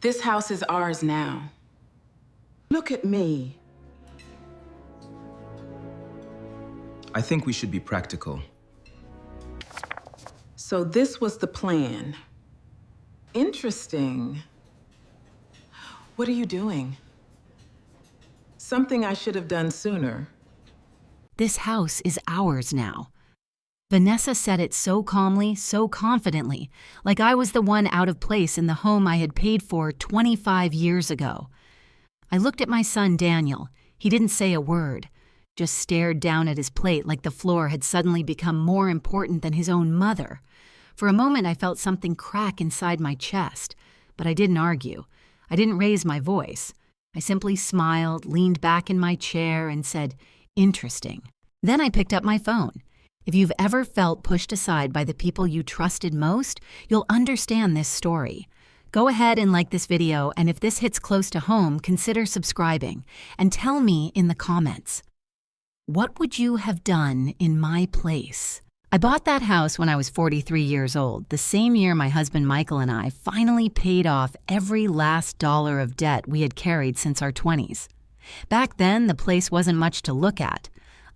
This house is ours now. Look at me. I think we should be practical. So this was the plan. Interesting. What are you doing? Something I should have done sooner. This house is ours now. Vanessa said it so calmly, so confidently, like I was the one out of place in the home I had paid for 25 years ago. I looked at my son, Daniel. He didn't say a word, just stared down at his plate like the floor had suddenly become more important than his own mother. For a moment, I felt something crack inside my chest, but I didn't argue. I didn't raise my voice. I simply smiled, leaned back in my chair, and said, "Interesting." Then I picked up my phone. If you've ever felt pushed aside by the people you trusted most, you'll understand this story. Go ahead and like this video, and if this hits close to home, consider subscribing. And tell me in the comments, what would you have done in my place? I bought that house when I was 43 years old, the same year my husband Michael and I finally paid off every last dollar of debt we had carried since our 20s. Back then, the place wasn't much to look at.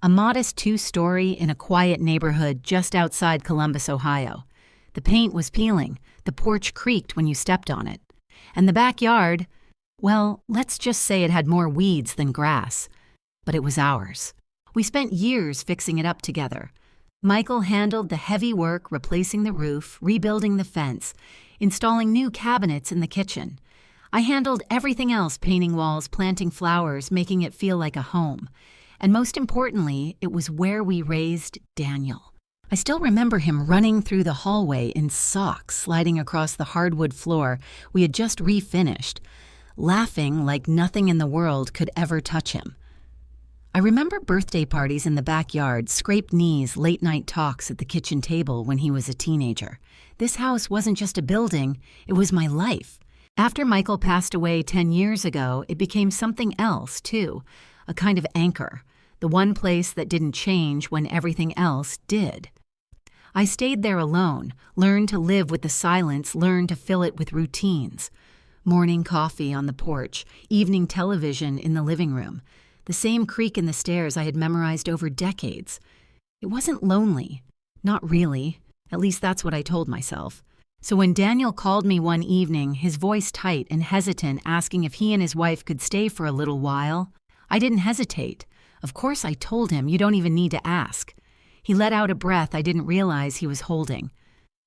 A modest 2-story in a quiet neighborhood just outside Columbus, Ohio. The paint was peeling, the porch creaked when you stepped on it. And the backyard, well, let's just say it had more weeds than grass. But it was ours. We spent years fixing it up together. Michael handled the heavy work replacing the roof, rebuilding the fence, installing new cabinets in the kitchen. I handled everything else, painting walls, planting flowers, making it feel like a home. And most importantly, it was where we raised Daniel. I still remember him running through the hallway in socks, sliding across the hardwood floor we had just refinished, laughing like nothing in the world could ever touch him. I remember birthday parties in the backyard, scraped knees, late-night talks at the kitchen table when he was a teenager. This house wasn't just a building, it was my life. After Michael passed away 10 years ago, it became something else, too, a kind of anchor, the one place that didn't change when everything else did. I stayed there alone, learned to live with the silence, learned to fill it with routines. Morning coffee on the porch, evening television in the living room. The same creak in the stairs I had memorized over decades. It wasn't lonely. Not really. At least that's what I told myself. So when Daniel called me one evening, his voice tight and hesitant, asking if he and his wife could stay for a little while, I didn't hesitate. Of course I told him, you don't even need to ask. He let out a breath I didn't realize he was holding.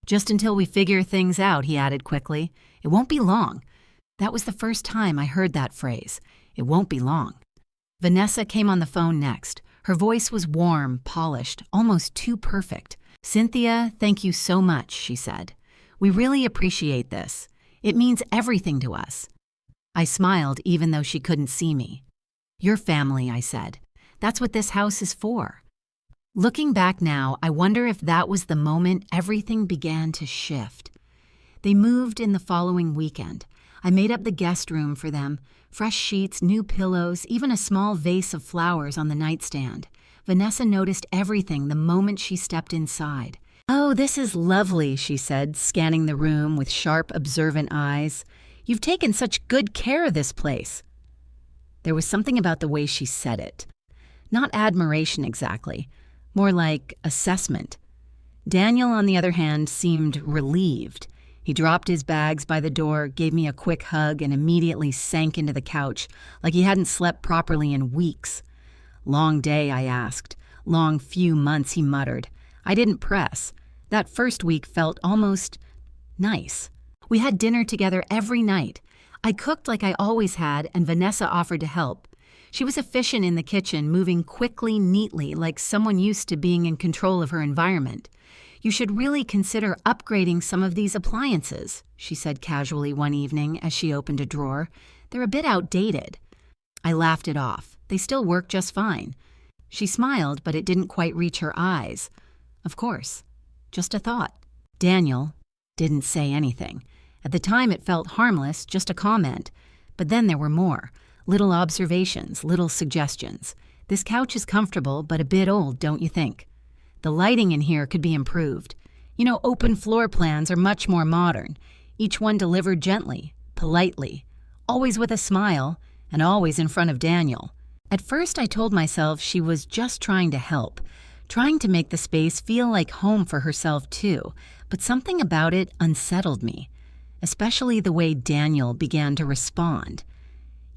Just until we figure things out, he added quickly. It won't be long. That was the first time I heard that phrase. It won't be long. Vanessa came on the phone next. Her voice was warm, polished, almost too perfect. "Cynthia, thank you so much," she said. "We really appreciate this. It means everything to us." I smiled even though she couldn't see me. "Your family," I said. "That's what this house is for." Looking back now, I wonder if that was the moment everything began to shift. They moved in the following weekend. I made up the guest room for them. Fresh sheets, new pillows, even a small vase of flowers on the nightstand. Vanessa noticed everything the moment she stepped inside. "Oh, this is lovely," she said, scanning the room with sharp, observant eyes. "You've taken such good care of this place." There was something about the way she said it. Not admiration exactly, more like assessment. Daniel, on the other hand, seemed relieved. He dropped his bags by the door, gave me a quick hug, and immediately sank into the couch, like he hadn't slept properly in weeks. "Long day," I asked. "Long few months," he muttered. I didn't press. That first week felt almost nice. We had dinner together every night. I cooked like I always had, and Vanessa offered to help. She was efficient in the kitchen, moving quickly, neatly, like someone used to being in control of her environment. "You should really consider upgrading some of these appliances," she said casually one evening as she opened a drawer. "They're a bit outdated." I laughed it off. They still work just fine. She smiled, but it didn't quite reach her eyes. Of course. Just a thought. Daniel didn't say anything. At the time it felt harmless, just a comment. But then there were more. Little observations, little suggestions. "This couch is comfortable, but a bit old, don't you think? The lighting in here could be improved. You know, open floor plans are much more modern. Each one delivered gently. politely, always with a smile, and always in front of Daniel. At first, I told myself she was just trying to help, trying to make the space feel like home for herself too, but something about it unsettled me, especially the way Daniel began to respond.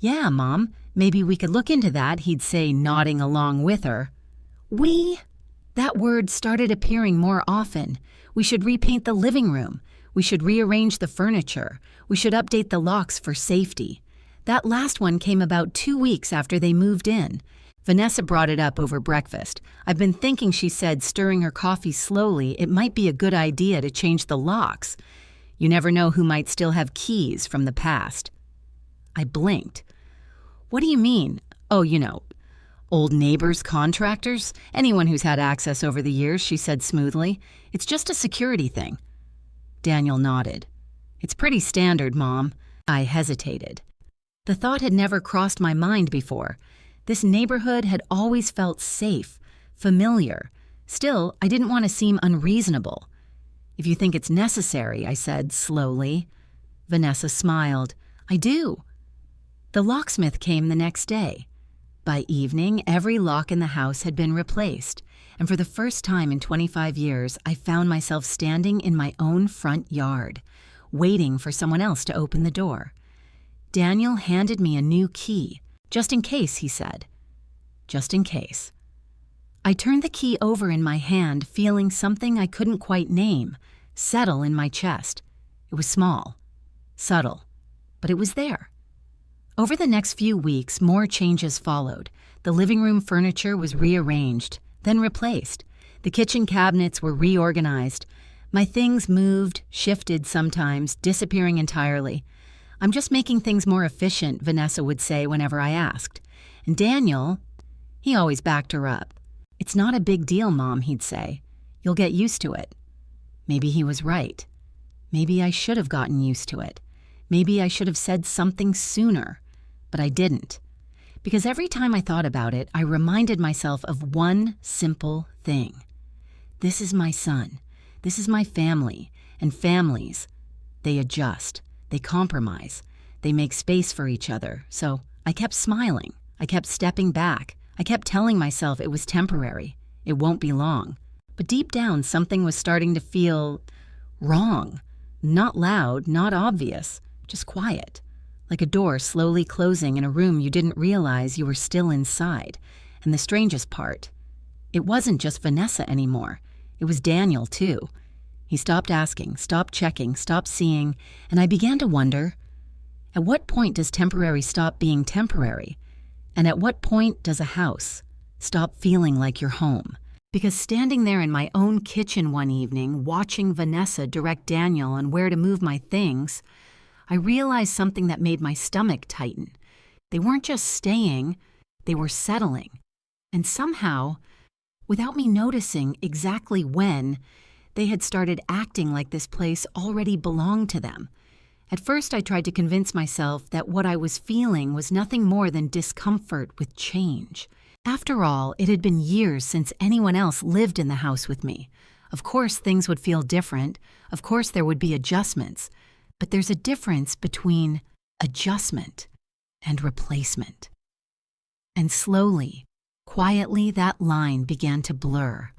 "Yeah, Mom, maybe we could look into that," he'd say, nodding along with her. "We?" That word started appearing more often. We should repaint the living room. We should rearrange the furniture. We should update the locks for safety. That last one came about 2 weeks after they moved in. Vanessa brought it up over breakfast. I've been thinking, she said, stirring her coffee slowly, it might be a good idea to change the locks. You never know who might still have keys from the past. I blinked. "What do you mean?" "Oh, old neighbors, contractors, anyone who's had access over the years," she said smoothly. "It's just a security thing." Daniel nodded. "It's pretty standard, Mom." I hesitated. The thought had never crossed my mind before. This neighborhood had always felt safe, familiar. Still, I didn't want to seem unreasonable. "If you think it's necessary," I said slowly. Vanessa smiled. "I do." The locksmith came the next day. By evening, every lock in the house had been replaced, and for the first time in 25 years, I found myself standing in my own front yard, waiting for someone else to open the door. Daniel handed me a new key. "Just in case," he said. Just in case. I turned the key over in my hand, feeling something I couldn't quite name settle in my chest. It was small, subtle, but it was there. Over the next few weeks, more changes followed. The living room furniture was rearranged, then replaced. The kitchen cabinets were reorganized. My things moved, shifted sometimes, disappearing entirely. "I'm just making things more efficient," Vanessa would say whenever I asked. And Daniel, he always backed her up. "It's not a big deal, Mom," he'd say. "You'll get used to it." Maybe he was right. Maybe I should have gotten used to it. Maybe I should have said something sooner. But I didn't. Because every time I thought about it, I reminded myself of one simple thing. This is my son. This is my family. And families, they adjust. They compromise. They make space for each other. So I kept smiling. I kept stepping back. I kept telling myself it was temporary. It won't be long. But deep down, something was starting to feel wrong. Not loud, not obvious, just quiet. Like a door slowly closing in a room you didn't realize you were still inside. And the strangest part, it wasn't just Vanessa anymore. It was Daniel, too. He stopped asking, stopped checking, stopped seeing, and I began to wonder, at what point does temporary stop being temporary? And at what point does a house stop feeling like your home? Because standing there in my own kitchen one evening, watching Vanessa direct Daniel on where to move my things, I realized something that made my stomach tighten. They weren't just staying, they were settling. And somehow, without me noticing exactly when, they had started acting like this place already belonged to them. At first, I tried to convince myself that what I was feeling was nothing more than discomfort with change. After all, it had been years since anyone else lived in the house with me. Of course, things would feel different. Of course, there would be adjustments. But there's a difference between adjustment and replacement. And slowly, quietly, that line began to blur.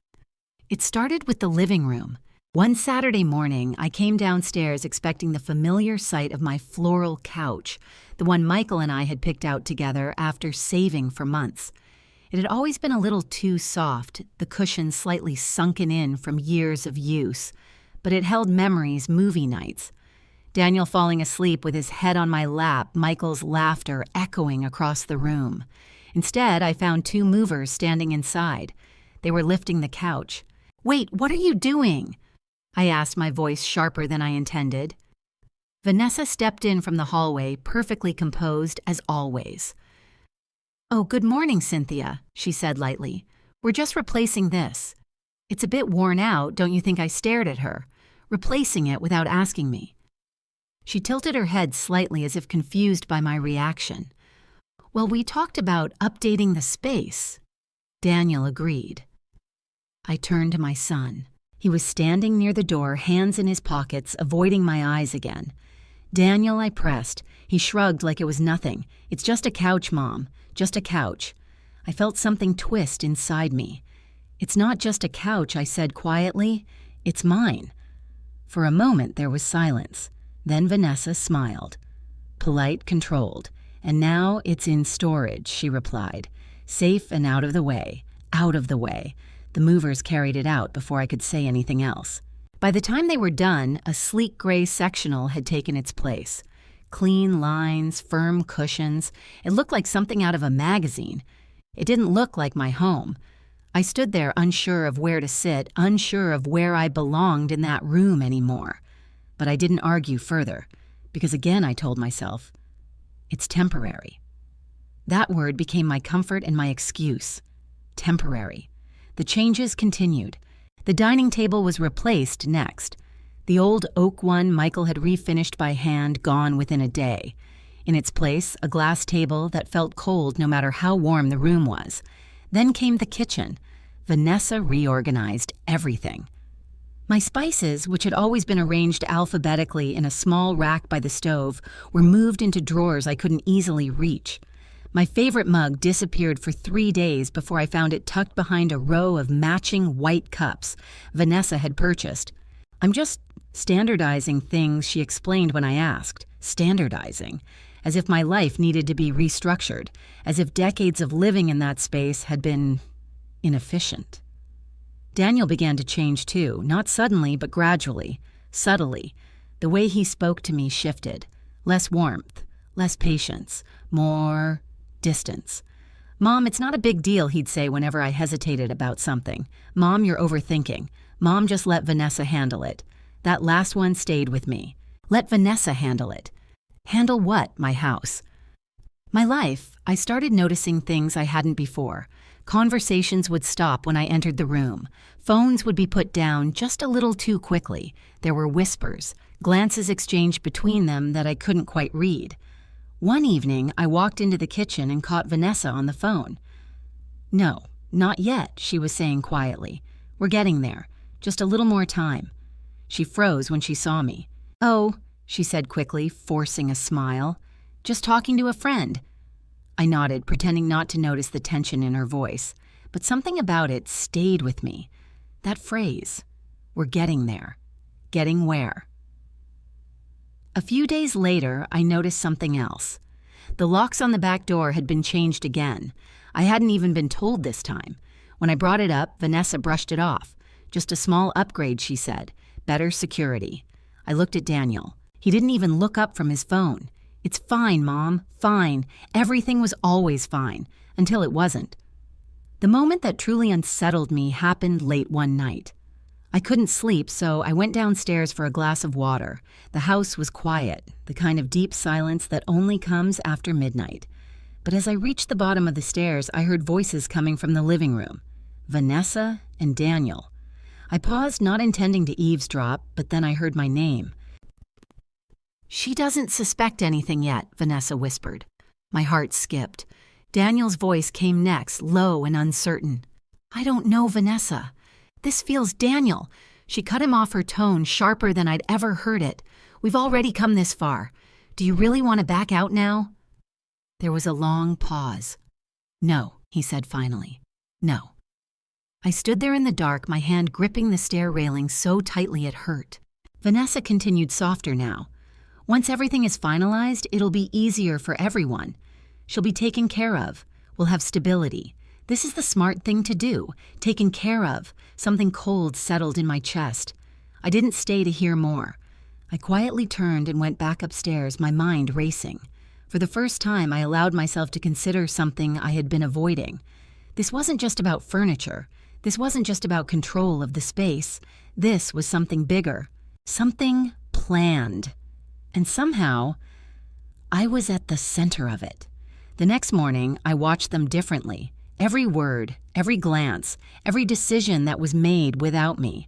It started with the living room. One Saturday morning, I came downstairs expecting the familiar sight of my floral couch, the one Michael and I had picked out together after saving for months. It had always been a little too soft, the cushion slightly sunken in from years of use, but it held memories, movie nights. Daniel falling asleep with his head on my lap, Michael's laughter echoing across the room. Instead, I found 2 movers standing inside. They were lifting the couch. "Wait, what are you doing?" I asked, my voice sharper than I intended. Vanessa stepped in from the hallway, perfectly composed as always. "Oh, good morning, Cynthia," she said lightly. "We're just replacing this. It's a bit worn out, don't you think?" I stared at her, replacing it without asking me. She tilted her head slightly as if confused by my reaction. "Well, we talked about updating the space." Daniel agreed. I turned to my son. He was standing near the door, hands in his pockets, avoiding my eyes again. "Daniel," I pressed. He shrugged like it was nothing. "It's just a couch, Mom. Just a couch." I felt something twist inside me. "It's not just a couch," I said quietly. "It's mine." For a moment there was silence. Then Vanessa smiled. Polite, controlled. "And now it's in storage," she replied. "Safe and out of the way. Out of the way." The movers carried it out before I could say anything else. By the time they were done, a sleek gray sectional had taken its place. Clean lines, firm cushions. It looked like something out of a magazine. It didn't look like my home. I stood there unsure of where to sit, unsure of where I belonged in that room anymore. But I didn't argue further, because again I told myself, it's temporary. That word became my comfort and my excuse. Temporary. The changes continued. The dining table was replaced next. The old oak one Michael had refinished by hand, gone within a day. In its place, a glass table that felt cold no matter how warm the room was. Then came the kitchen. Vanessa reorganized everything. My spices, which had always been arranged alphabetically in a small rack by the stove, were moved into drawers I couldn't easily reach. My favorite mug disappeared for 3 days before I found it tucked behind a row of matching white cups Vanessa had purchased. "I'm just standardizing things," she explained when I asked. Standardizing. As if my life needed to be restructured. As if decades of living in that space had been inefficient. Daniel began to change too, not suddenly but gradually, subtly. The way he spoke to me shifted. Less warmth, less patience, more distance. "Mom, it's not a big deal," he'd say whenever I hesitated about something. "Mom, you're overthinking. Mom, just let Vanessa handle it." That last one stayed with me. Let Vanessa handle it. Handle what? My house. My life. I started noticing things I hadn't before. Conversations would stop when I entered the room. Phones would be put down just a little too quickly. There were whispers, glances exchanged between them that I couldn't quite read. One evening, I walked into the kitchen and caught Vanessa on the phone. "No, not yet," she was saying quietly. "We're getting there. Just a little more time." She froze when she saw me. "Oh," she said quickly, forcing a smile. "Just talking to a friend." I nodded, pretending not to notice the tension in her voice. But something about it stayed with me. That phrase. We're getting there. Getting where? A few days later, I noticed something else. The locks on the back door had been changed again. I hadn't even been told this time. When I brought it up, Vanessa brushed it off. "Just a small upgrade," she said. "Better security." I looked at Daniel. He didn't even look up from his phone. "It's fine, Mom. Fine. Everything was always fine. Until it wasn't." The moment that truly unsettled me happened late one night. I couldn't sleep, so I went downstairs for a glass of water. The house was quiet, the kind of deep silence that only comes after midnight. But as I reached the bottom of the stairs, I heard voices coming from the living room. Vanessa and Daniel. I paused, not intending to eavesdrop, but then I heard my name. "She doesn't suspect anything yet," Vanessa whispered. My heart skipped. Daniel's voice came next, low and uncertain. "I don't know, Vanessa. This feels Daniel." She cut him off, her tone sharper than I'd ever heard it. "We've already come this far. Do you really want to back out now?" There was a long pause. "No," he said finally. "No." I stood there in the dark, my hand gripping the stair railing so tightly it hurt. Vanessa continued softer now. "Once everything is finalized, it'll be easier for everyone. She'll be taken care of. We'll have stability. This is the smart thing to do. Taken care of." Something cold settled in my chest. I didn't stay to hear more. I quietly turned and went back upstairs, my mind racing. For the first time, I allowed myself to consider something I had been avoiding. This wasn't just about furniture. This wasn't just about control of the space. This was something bigger. Something planned. And somehow, I was at the center of it. The next morning, I watched them differently. Every word, every glance, every decision that was made without me.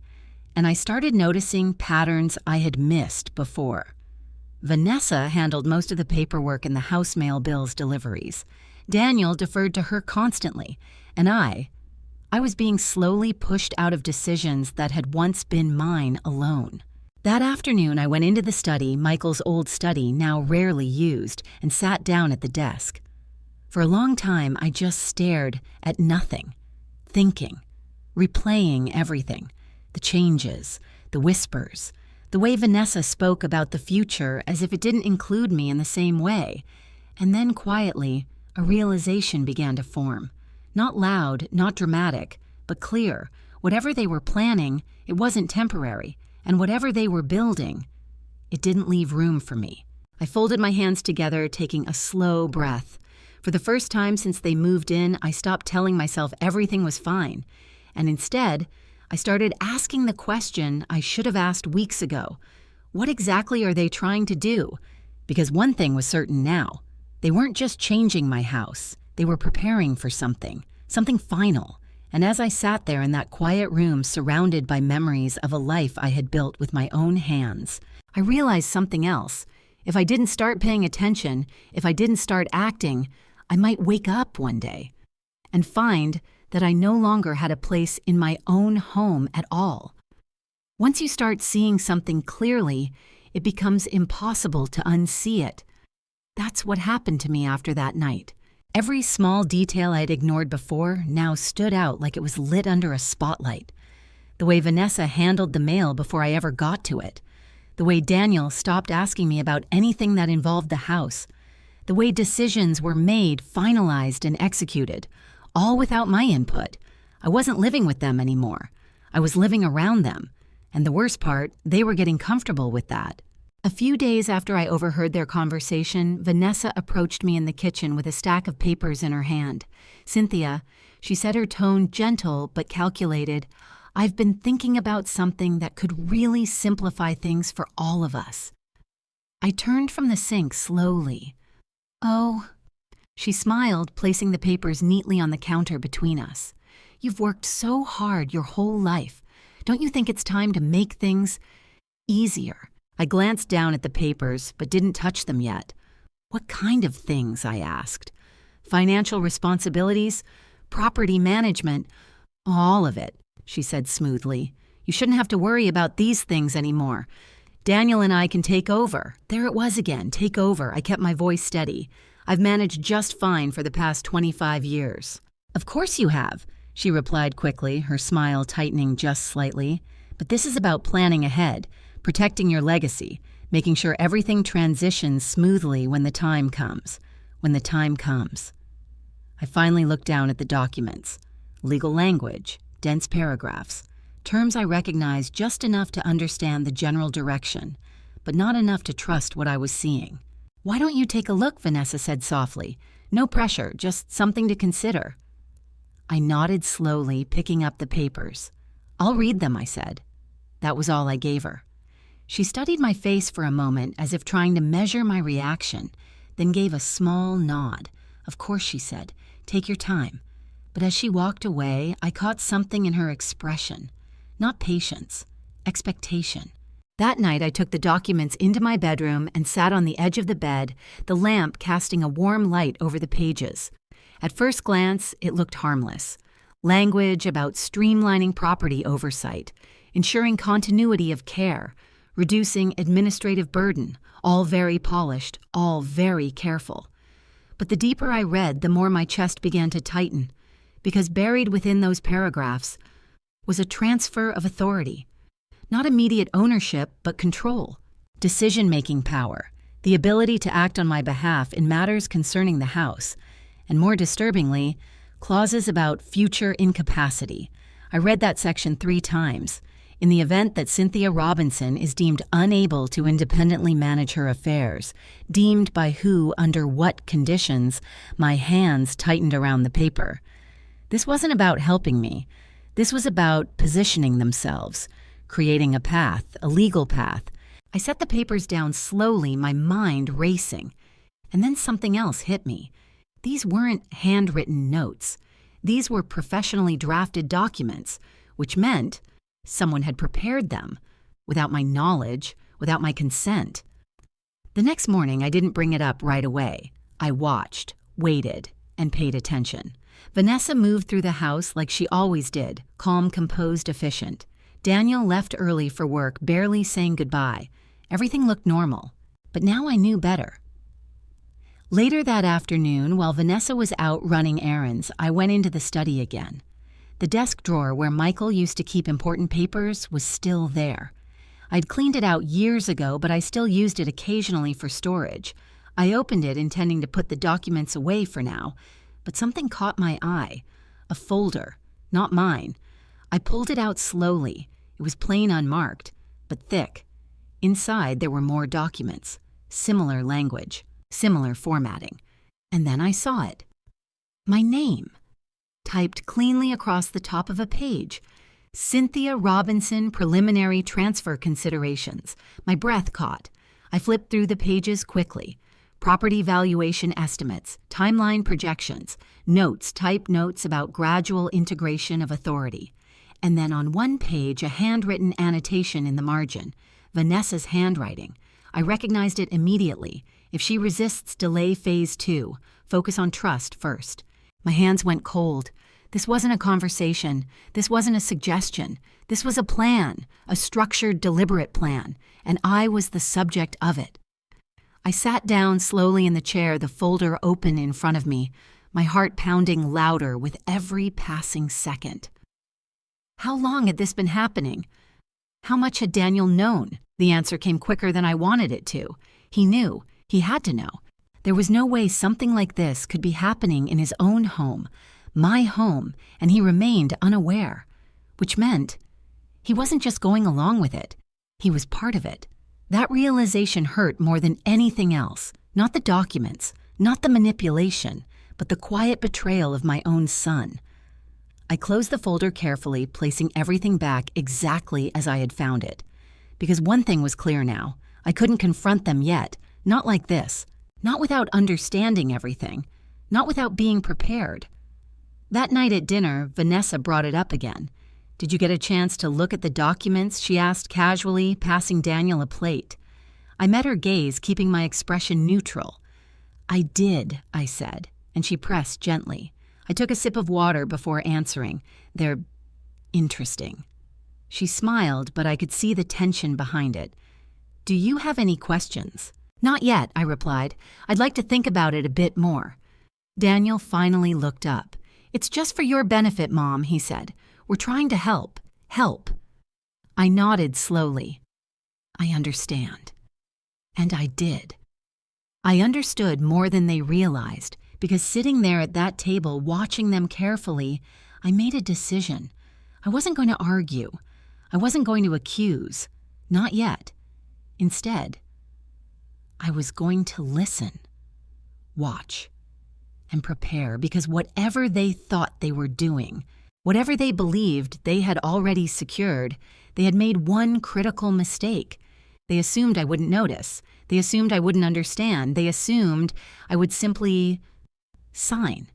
And I started noticing patterns I had missed before. Vanessa handled most of the paperwork and the house mail bills deliveries. Daniel deferred to her constantly. And I was being slowly pushed out of decisions that had once been mine alone. That afternoon, I went into the study, Michael's old study, now rarely used, and sat down at the desk. For a long time, I just stared at nothing, thinking, replaying everything, the changes, the whispers, the way Vanessa spoke about the future as if it didn't include me in the same way. And then quietly, a realization began to form. Not loud, not dramatic, but clear. Whatever they were planning, it wasn't temporary. And whatever they were building, it didn't leave room for me. I folded my hands together, taking a slow breath. For the first time since they moved in, I stopped telling myself everything was fine. And instead, I started asking the question I should have asked weeks ago. What exactly are they trying to do? Because one thing was certain now. They weren't just changing my house. They were preparing for something final. And as I sat there in that quiet room surrounded by memories of a life I had built with my own hands, I realized something else. If I didn't start paying attention, if I didn't start acting, I might wake up one day and find that I no longer had a place in my own home at all. Once you start seeing something clearly, it becomes impossible to unsee it. That's what happened to me after that night. Every small detail I'd ignored before now stood out like it was lit under a spotlight. The way Vanessa handled the mail before I ever got to it. The way Daniel stopped asking me about anything that involved the house. The way decisions were made, finalized, and executed, all without my input. I wasn't living with them anymore. I was living around them. And the worst part, they were getting comfortable with that. A few days after I overheard their conversation, Vanessa approached me in the kitchen with a stack of papers in her hand. "Cynthia," she said, her tone gentle but calculated, "I've been thinking about something that could really simplify things for all of us." I turned from the sink slowly. "Oh," she smiled, placing the papers neatly on the counter between us. "You've worked so hard your whole life. Don't you think it's time to make things easier?" I glanced down at the papers, but didn't touch them yet. "What kind of things?" I asked. "Financial responsibilities? Property management? All of it," she said smoothly. "You shouldn't have to worry about these things anymore. Daniel and I can take over." There it was again, take over. I kept my voice steady. "I've managed just fine for the past 25 years. "Of course you have," she replied quickly, her smile tightening just slightly. "But this is about planning ahead. Protecting your legacy, making sure everything transitions smoothly when the time comes. When the time comes." I finally looked down at the documents. Legal language, dense paragraphs, terms I recognized just enough to understand the general direction, but not enough to trust what I was seeing. "Why don't you take a look?" Vanessa said softly. "No pressure, just something to consider." I nodded slowly, picking up the papers. "I'll read them," I said. That was all I gave her. She studied my face for a moment as if trying to measure my reaction, then gave a small nod. "Of course," she said. "Take your time." But as she walked away, I caught something in her expression. Not patience, expectation. That night, I took the documents into my bedroom and sat on the edge of the bed, the lamp casting a warm light over the pages. At first glance, it looked harmless. Language about streamlining property oversight, ensuring continuity of care, reducing administrative burden, all very polished, all very careful. But the deeper I read, the more my chest began to tighten, because buried within those paragraphs was a transfer of authority. Not immediate ownership, but control, decision-making power, the ability to act on my behalf in matters concerning the house, and more disturbingly, clauses about future incapacity. I read that section 3 times. In the event that Cynthia Robinson is deemed unable to independently manage her affairs, deemed by who, under what conditions, my hands tightened around the paper. This wasn't about helping me. This was about positioning themselves, creating a path, a legal path. I set the papers down slowly, my mind racing. And then something else hit me. These weren't handwritten notes. These were professionally drafted documents, which meant someone had prepared them, without my knowledge, without my consent. The next morning, I didn't bring it up right away. I watched, waited, and paid attention. Vanessa moved through the house like she always did, calm, composed, efficient. Daniel left early for work, barely saying goodbye. Everything looked normal, but now I knew better. Later that afternoon, while Vanessa was out running errands, I went into the study again. The desk drawer where Michael used to keep important papers was still there. I'd cleaned it out years ago, but I still used it occasionally for storage. I opened it intending to put the documents away for now, but something caught my eye. A folder, not mine. I pulled it out slowly. It was plain unmarked, but thick. Inside there were more documents, similar language, similar formatting. And then I saw it. My name, typed cleanly across the top of a page. Cynthia Robinson, preliminary transfer considerations. My breath caught. I flipped through the pages quickly. Property valuation estimates, timeline projections, notes, typed notes about gradual integration of authority. And then on one page, a handwritten annotation in the margin. Vanessa's handwriting. I recognized it immediately. If she resists, delay phase 2. Focus on trust first. My hands went cold. This wasn't a conversation. This wasn't a suggestion. This was a plan, a structured, deliberate plan, and I was the subject of it. I sat down slowly in the chair, the folder open in front of me, my heart pounding louder with every passing second. How long had this been happening? How much had Daniel known? The answer came quicker than I wanted it to. He knew. He had to know. There was no way something like this could be happening in his own home, my home, and he remained unaware. Which meant he wasn't just going along with it. He was part of it. That realization hurt more than anything else. Not the documents, not the manipulation, but the quiet betrayal of my own son. I closed the folder carefully, placing everything back exactly as I had found it. Because one thing was clear now. I couldn't confront them yet. Not like this. Not without understanding everything. Not without being prepared. That night at dinner, Vanessa brought it up again. "Did you get a chance to look at the documents?" she asked casually, passing Daniel a plate. I met her gaze, keeping my expression neutral. "I did," I said, and she pressed gently. I took a sip of water before answering. "They're interesting." She smiled, but I could see the tension behind it. "Do you have any questions?" "Not yet," I replied. "I'd like to think about it a bit more." Daniel finally looked up. "It's just for your benefit, Mom," he said. "We're trying to help. Help." I nodded slowly. "I understand." And I did. I understood more than they realized, because sitting there at that table, watching them carefully, I made a decision. I wasn't going to argue. I wasn't going to accuse. Not yet. Instead, I was going to listen, watch, and prepare, because whatever they thought they were doing, whatever they believed they had already secured, they had made one critical mistake. They assumed I wouldn't notice. They assumed I wouldn't understand. They assumed I would simply sign.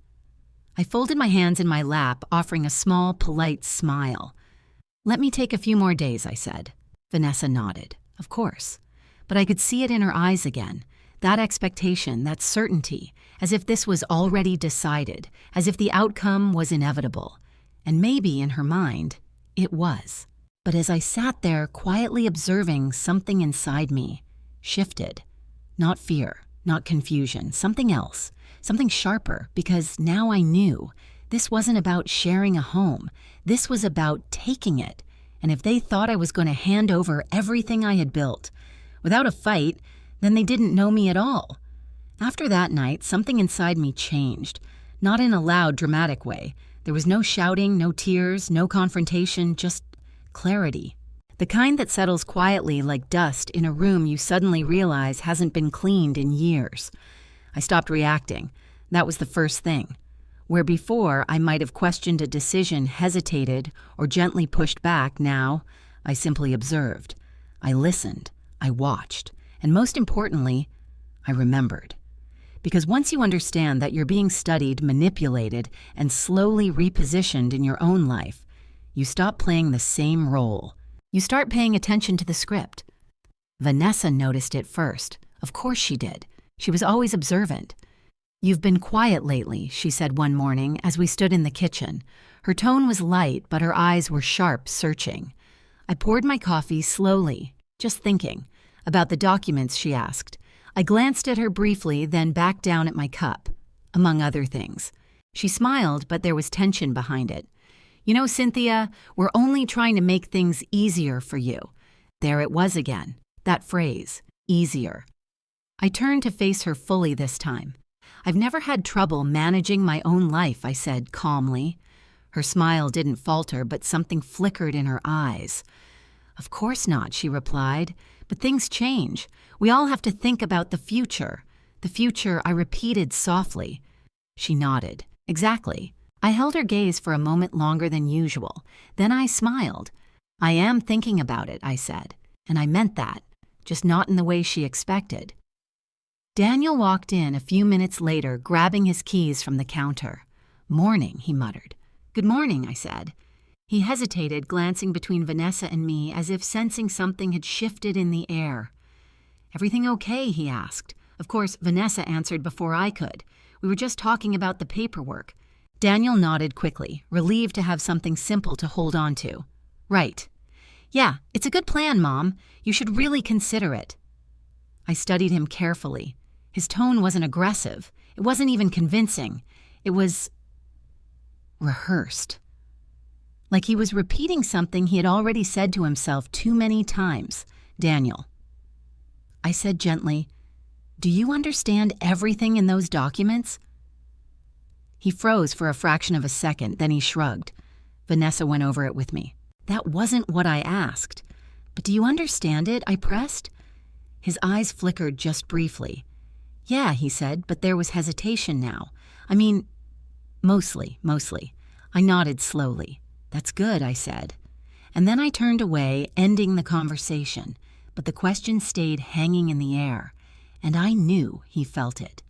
I folded my hands in my lap, offering a small, polite smile. "Let me take a few more days," I said. Vanessa nodded. Of course. But I could see it in her eyes again. That expectation, that certainty, as if this was already decided, as if the outcome was inevitable. And maybe in her mind, it was. But as I sat there quietly observing, something inside me shifted. Not fear, not confusion, something else, something sharper, because now I knew this wasn't about sharing a home. This was about taking it. And if they thought I was going to hand over everything I had built without a fight, then they didn't know me at all. After that night, something inside me changed. Not in a loud, dramatic way. There was no shouting, no tears, no confrontation, just clarity. The kind that settles quietly like dust in a room you suddenly realize hasn't been cleaned in years. I stopped reacting. That was the first thing. Where before I might have questioned a decision, hesitated, or gently pushed back, now I simply observed. I listened. I watched. And most importantly, I remembered. Because once you understand that you're being studied, manipulated, and slowly repositioned in your own life, you stop playing the same role. You start paying attention to the script. Vanessa noticed it first. Of course she did. She was always observant. "You've been quiet lately," she said one morning as we stood in the kitchen. Her tone was light, but her eyes were sharp, searching. I poured my coffee slowly, just thinking about the documents she asked. I glanced at her briefly, then back down at my cup, among other things. She smiled, but there was tension behind it. You know, Cynthia, we're only trying to make things easier for you. There it was again, that phrase, easier. I turned to face her fully this time. I've never had trouble managing my own life, I said calmly. Her smile didn't falter, but something flickered in her eyes. Of course not, she replied. But things change. We all have to think about the future. The future, I repeated softly. She nodded. Exactly. I held her gaze for a moment longer than usual. Then I smiled. I am thinking about it, I said. And I meant that, just not in the way she expected. Daniel walked in a few minutes later, grabbing his keys from the counter. Morning, he muttered. Good morning, I said. He hesitated, glancing between Vanessa and me as if sensing something had shifted in the air. Everything okay, he asked. Of course, Vanessa answered before I could. We were just talking about the paperwork. Daniel nodded quickly, relieved to have something simple to hold on to. Right. Yeah, it's a good plan, Mom. You should really consider it. I studied him carefully. His tone wasn't aggressive. It wasn't even convincing. It was rehearsed. Like he was repeating something he had already said to himself too many times. Daniel. I said gently, Do you understand everything in those documents? He froze for a fraction of a second, then he shrugged. Vanessa went over it with me. That wasn't what I asked. But do you understand it? I pressed. His eyes flickered just briefly. Yeah, he said, but there was hesitation now. I mean, mostly. I nodded slowly. That's good, I said. And then I turned away, ending the conversation. But the question stayed hanging in the air, and I knew he felt it.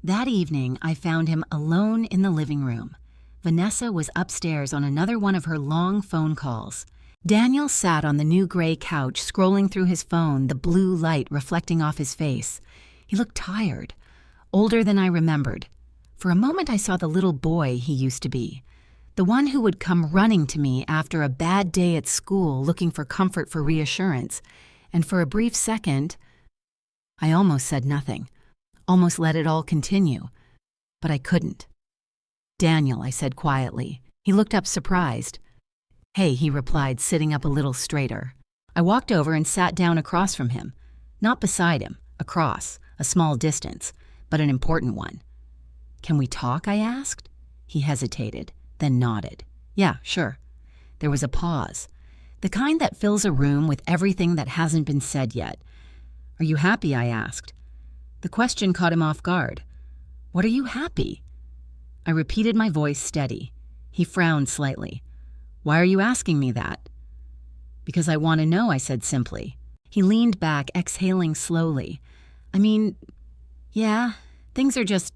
That evening, I found him alone in the living room. Vanessa was upstairs on another one of her long phone calls. Daniel sat on the new gray couch, scrolling through his phone, the blue light reflecting off his face. He looked tired, older than I remembered. For a moment, I saw the little boy he used to be, the one who would come running to me after a bad day at school, looking for comfort, for reassurance. And for a brief second, I almost said nothing, almost let it all continue. But I couldn't. Daniel, I said quietly. He looked up surprised. Hey, he replied, sitting up a little straighter. I walked over and sat down across from him. Not beside him, across, a small distance, but an important one. Can we talk? I asked. He hesitated, then nodded. Yeah, sure. There was a pause, the kind that fills a room with everything that hasn't been said yet. Are you happy? I asked. The question caught him off guard. What are you happy? I repeated, my voice steady. He frowned slightly. Why are you asking me that? Because I want to know, I said simply. He leaned back, exhaling slowly. I mean, yeah, things are just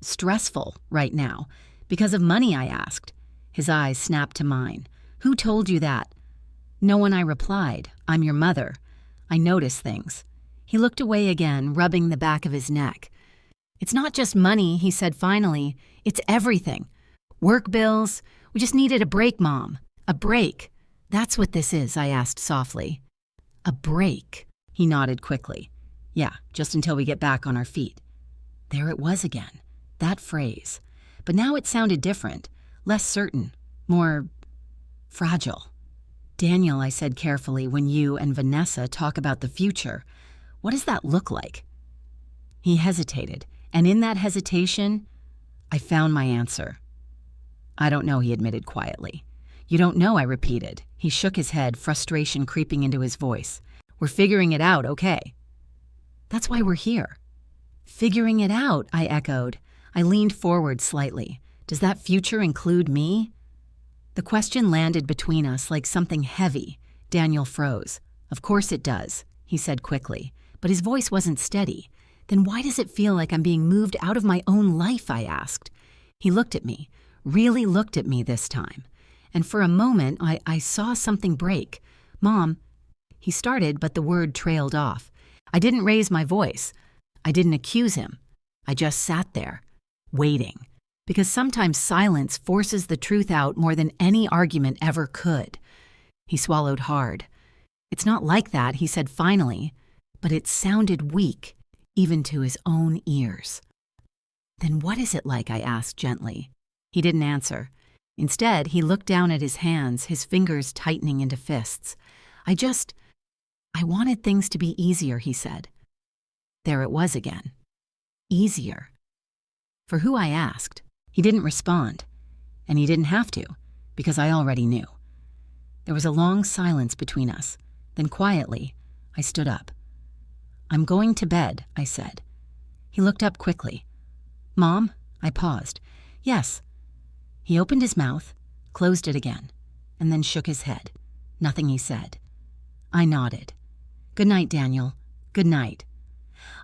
stressful right now. Because of money, I asked. His eyes snapped to mine. Who told you that? No one, I replied. I'm your mother. I notice things. He looked away again, rubbing the back of his neck. It's not just money, he said finally. It's everything. Work bills. We just needed a break, Mom. A break. That's what this is, I asked softly. A break. He nodded quickly. Yeah, just until we get back on our feet. There it was again. That phrase. But now it sounded different, less certain, more fragile. Daniel, I said carefully, when you and Vanessa talk about the future, what does that look like? He hesitated, and in that hesitation, I found my answer. I don't know, he admitted quietly. You don't know, I repeated. He shook his head, frustration creeping into his voice. We're figuring it out, okay? That's why we're here. Figuring it out, I echoed. I leaned forward slightly. Does that future include me? The question landed between us like something heavy. Daniel froze. Of course it does, he said quickly, but his voice wasn't steady. Then why does it feel like I'm being moved out of my own life, I asked. He looked at me, really looked at me this time. And for a moment, I saw something break. Mom, he started, but the word trailed off. I didn't raise my voice. I didn't accuse him. I just sat there, waiting. Because sometimes silence forces the truth out more than any argument ever could. He swallowed hard. "It's not like that," he said finally, but it sounded weak, even to his own ears. "Then what is it like?" I asked gently. He didn't answer. Instead, he looked down at his hands, his fingers tightening into fists. I wanted things to be easier," he said. There it was again. Easier. For who, I asked. He didn't respond. And he didn't have to, because I already knew. There was a long silence between us. Then quietly, I stood up. "I'm going to bed," I said. He looked up quickly. "Mom?" I paused. "Yes." He opened his mouth, closed it again, and then shook his head. Nothing he said. I nodded. "Good night, Daniel. Good night."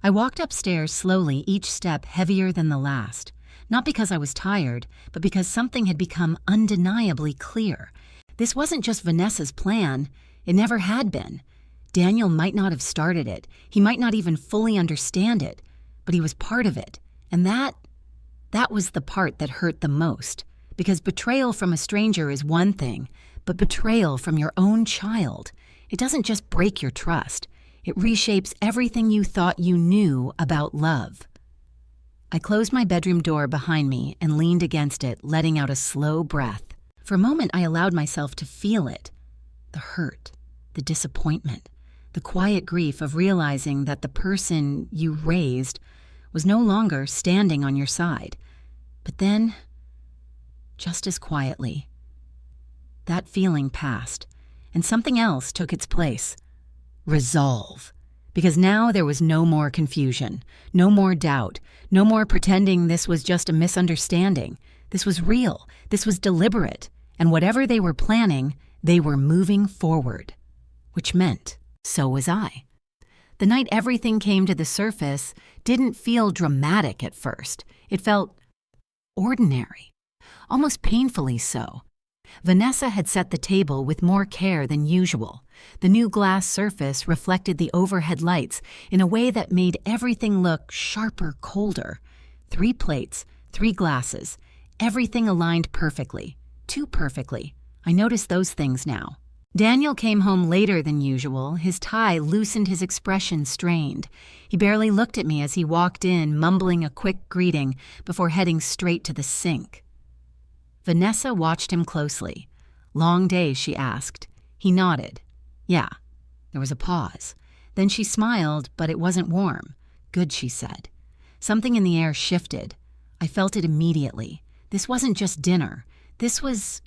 I walked upstairs slowly, each step heavier than the last. Not because I was tired, but because something had become undeniably clear. This wasn't just Vanessa's plan. It never had been. Daniel might not have started it. He might not even fully understand it. But he was part of it. And that was the part that hurt the most. Because betrayal from a stranger is one thing, but betrayal from your own child, it doesn't just break your trust. It reshapes everything you thought you knew about love. I closed my bedroom door behind me and leaned against it, letting out a slow breath. For a moment, I allowed myself to feel it. The hurt, the disappointment, the quiet grief of realizing that the person you raised was no longer standing on your side. But then, just as quietly, that feeling passed, and something else took its place. Resolve. Because now there was no more confusion, no more doubt, no more pretending this was just a misunderstanding. This was real. This was deliberate. And whatever they were planning, they were moving forward. Which meant so was I. The night everything came to the surface didn't feel dramatic at first. It felt ordinary, almost painfully so. Vanessa had set the table with more care than usual. The new glass surface reflected the overhead lights in a way that made everything look sharper, colder. 3 plates, 3 glasses, everything aligned perfectly. Too perfectly. I noticed those things now. Daniel came home later than usual. His tie loosened, his expression strained. He barely looked at me as he walked in, mumbling a quick greeting before heading straight to the sink. Vanessa watched him closely. "Long day?" she asked. He nodded. "Yeah." There was a pause. Then she smiled, but it wasn't warm. "Good," she said. Something in the air shifted. I felt it immediately. This wasn't just dinner. This was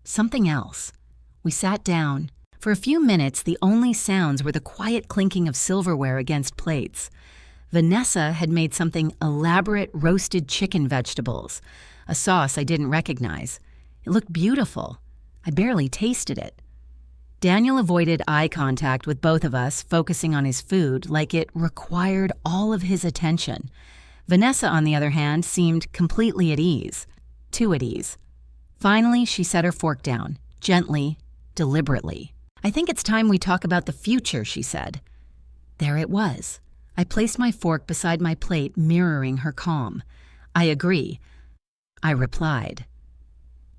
something else. We sat down. For a few minutes, the only sounds were the quiet clinking of silverware against plates. Vanessa had made something elaborate roasted chicken vegetables, a sauce I didn't recognize. It looked beautiful. I barely tasted it. Daniel avoided eye contact with both of us, focusing on his food like it required all of his attention. Vanessa, on the other hand, seemed completely at ease. Too at ease. Finally, she set her fork down, gently, deliberately. "I think it's time we talk about the future," she said. There it was. I placed my fork beside my plate, mirroring her calm. "I agree," I replied.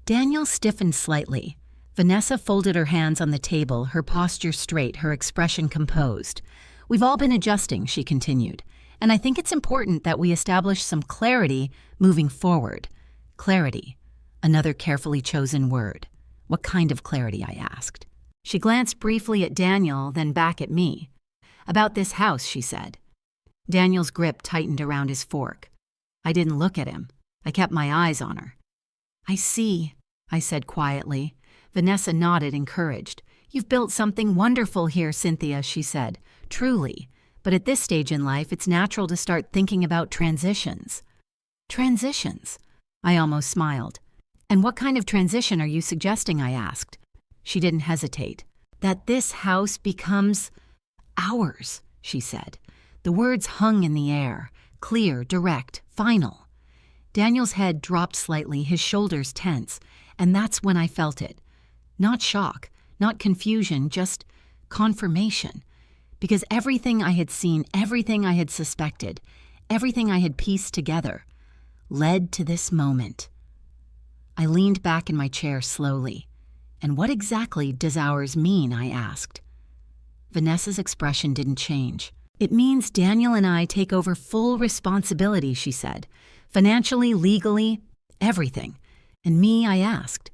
Daniel stiffened slightly. Vanessa folded her hands on the table, her posture straight, her expression composed. "We've all been adjusting," she continued, "and I think it's important that we establish some clarity moving forward." Clarity. Another carefully chosen word. "What kind of clarity?" I asked. She glanced briefly at Daniel, then back at me. "About this house," she said. Daniel's grip tightened around his fork. I didn't look at him. I kept my eyes on her. "I see," I said quietly. Vanessa nodded, encouraged. "You've built something wonderful here, Cynthia," she said. "Truly. But at this stage in life, it's natural to start thinking about transitions." "Transitions?" I almost smiled. "And what kind of transition are you suggesting?" I asked. She didn't hesitate. "That this house becomes ours," she said. The words hung in the air, clear, direct, final. Daniel's head dropped slightly, his shoulders tense, and that's when I felt it. Not shock, not confusion, just confirmation. Because everything I had seen, everything I had suspected, everything I had pieced together, led to this moment. I leaned back in my chair slowly. And what exactly does ours mean? I asked. Vanessa's expression didn't change. It means Daniel and I take over full responsibility, she said. Financially, legally, everything. And me, I asked.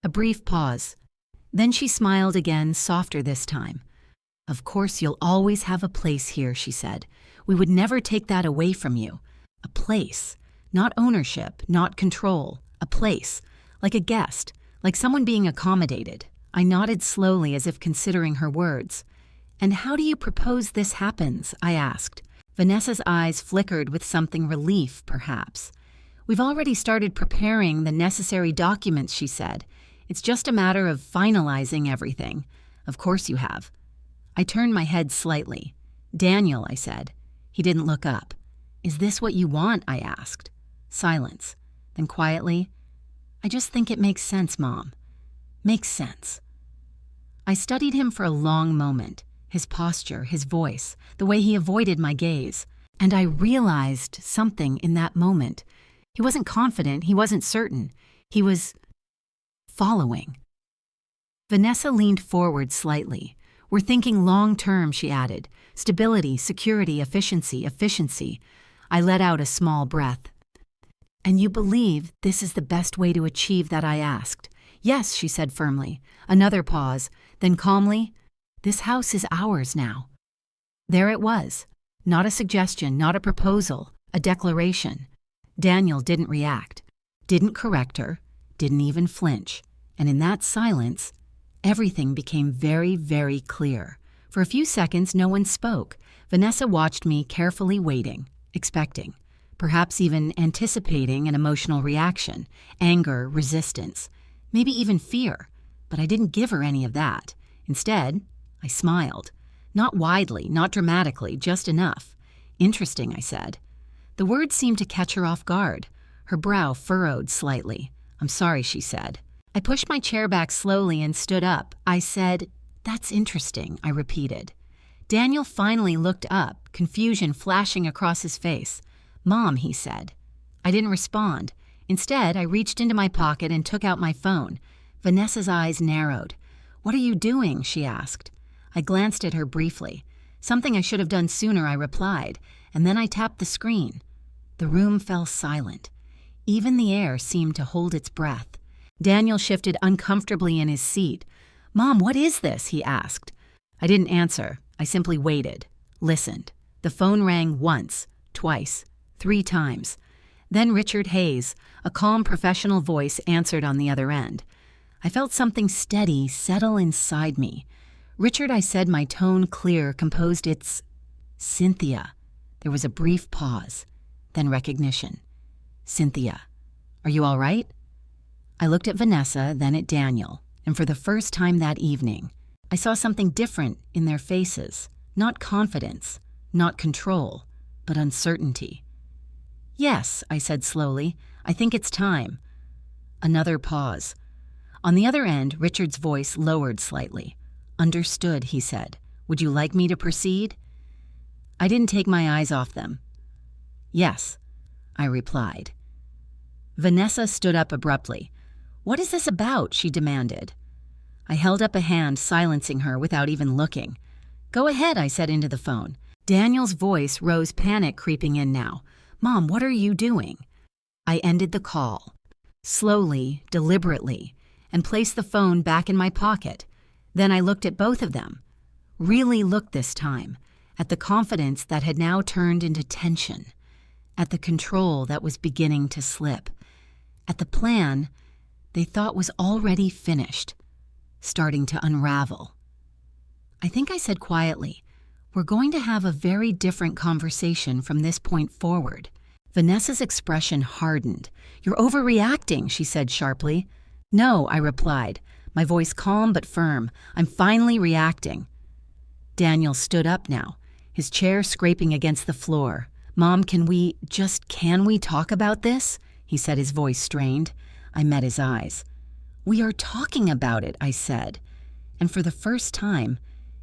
A brief pause. Then she smiled again, softer this time. Of course, you'll always have a place here, she said. We would never take that away from you. A place. Not ownership, not control. A place. Like a guest. Like someone being accommodated. I nodded slowly as if considering her words. And how do you propose this happens? I asked. Vanessa's eyes flickered with something relief, perhaps. We've already started preparing the necessary documents, she said. It's just a matter of finalizing everything. Of course you have. I turned my head slightly. Daniel, I said. He didn't look up. Is this what you want? I asked. Silence. Then quietly, I just think it makes sense, Mom. Makes sense. I studied him for a long moment. His posture, his voice, the way he avoided my gaze. And I realized something in that moment. He wasn't confident, he wasn't certain. He was following. Vanessa leaned forward slightly. We're thinking long-term, she added. Stability, security, efficiency. I let out a small breath. And you believe this is the best way to achieve that? I asked. Yes, she said firmly. Another pause. Then calmly, this house is ours now. There it was. Not a suggestion, not a proposal, a declaration. Daniel didn't react, didn't correct her, didn't even flinch. And in that silence, everything became very, very clear. For a few seconds, no one spoke. Vanessa watched me, carefully waiting, expecting, perhaps even anticipating an emotional reaction, anger, resistance, maybe even fear. But I didn't give her any of that. Instead, I smiled. Not widely, not dramatically, just enough. Interesting, I said. The words seemed to catch her off guard. Her brow furrowed slightly. I'm sorry, she said. I pushed my chair back slowly and stood up. I said, that's interesting, I repeated. Daniel finally looked up, confusion flashing across his face. Mom, he said. I didn't respond. Instead, I reached into my pocket and took out my phone. Vanessa's eyes narrowed. What are you doing? She asked. I glanced at her briefly. Something I should have done sooner, I replied, and then I tapped the screen. The room fell silent. Even the air seemed to hold its breath. Daniel shifted uncomfortably in his seat. Mom, what is this? He asked. I didn't answer. I simply waited, listened. The phone rang once, twice, 3 times. Then Richard Hayes, a calm professional voice, answered on the other end. I felt something steady settle inside me. Richard, I said, my tone clear, composed. It's Cynthia. There was a brief pause, then recognition. Cynthia, are you all right? I looked at Vanessa, then at Daniel, and for the first time that evening, I saw something different in their faces. Not confidence, not control, but uncertainty. Yes, I said slowly, I think it's time. Another pause. On the other end, Richard's voice lowered slightly. Understood, he said. Would you like me to proceed? I didn't take my eyes off them. Yes, I replied. Vanessa stood up abruptly. What is this about? She demanded. I held up a hand, silencing her without even looking. Go ahead, I said into the phone. Daniel's voice rose, panic creeping in now. Mom, what are you doing? I ended the call, slowly, deliberately, and placed the phone back in my pocket. Then I looked at both of them. Really looked this time, at the confidence that had now turned into tension, at the control that was beginning to slip, at the plan they thought was already finished, starting to unravel. I think I said quietly, we're going to have a very different conversation from this point forward. Vanessa's expression hardened. You're overreacting, she said sharply. No, I replied, my voice calm but firm. I'm finally reacting. Daniel stood up now, his chair scraping against the floor. Mom, can we talk about this? He said, his voice strained. I met his eyes. We are talking about it, I said. And for the first time,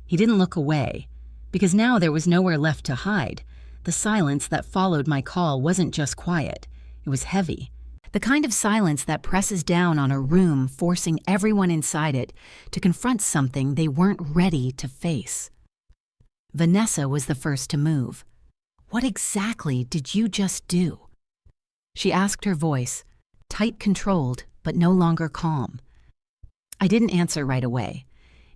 he didn't look away, because now there was nowhere left to hide. The silence that followed my call wasn't just quiet. It was heavy. The kind of silence that presses down on a room, forcing everyone inside it to confront something they weren't ready to face. Vanessa was the first to move. "What exactly did you just do?" She asked, her voice, tight controlled but no longer calm. I didn't answer right away.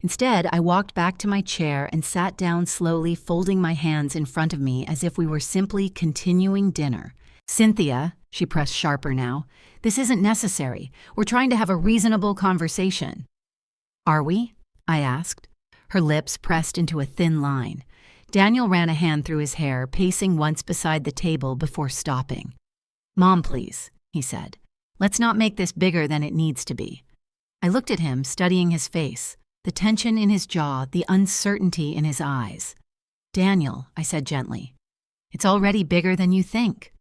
Instead, I walked back to my chair and sat down slowly, folding my hands in front of me as if we were simply continuing dinner. "Cynthia," she pressed sharper now, "this isn't necessary. We're trying to have a reasonable conversation." "Are we?" I asked. Her lips pressed into a thin line. Daniel ran a hand through his hair, pacing once beside the table before stopping. "Mom, please," he said. "Let's not make this bigger than it needs to be." I looked at him, studying his face, the tension in his jaw, the uncertainty in his eyes. "Daniel," I said gently, "it's already bigger than you think."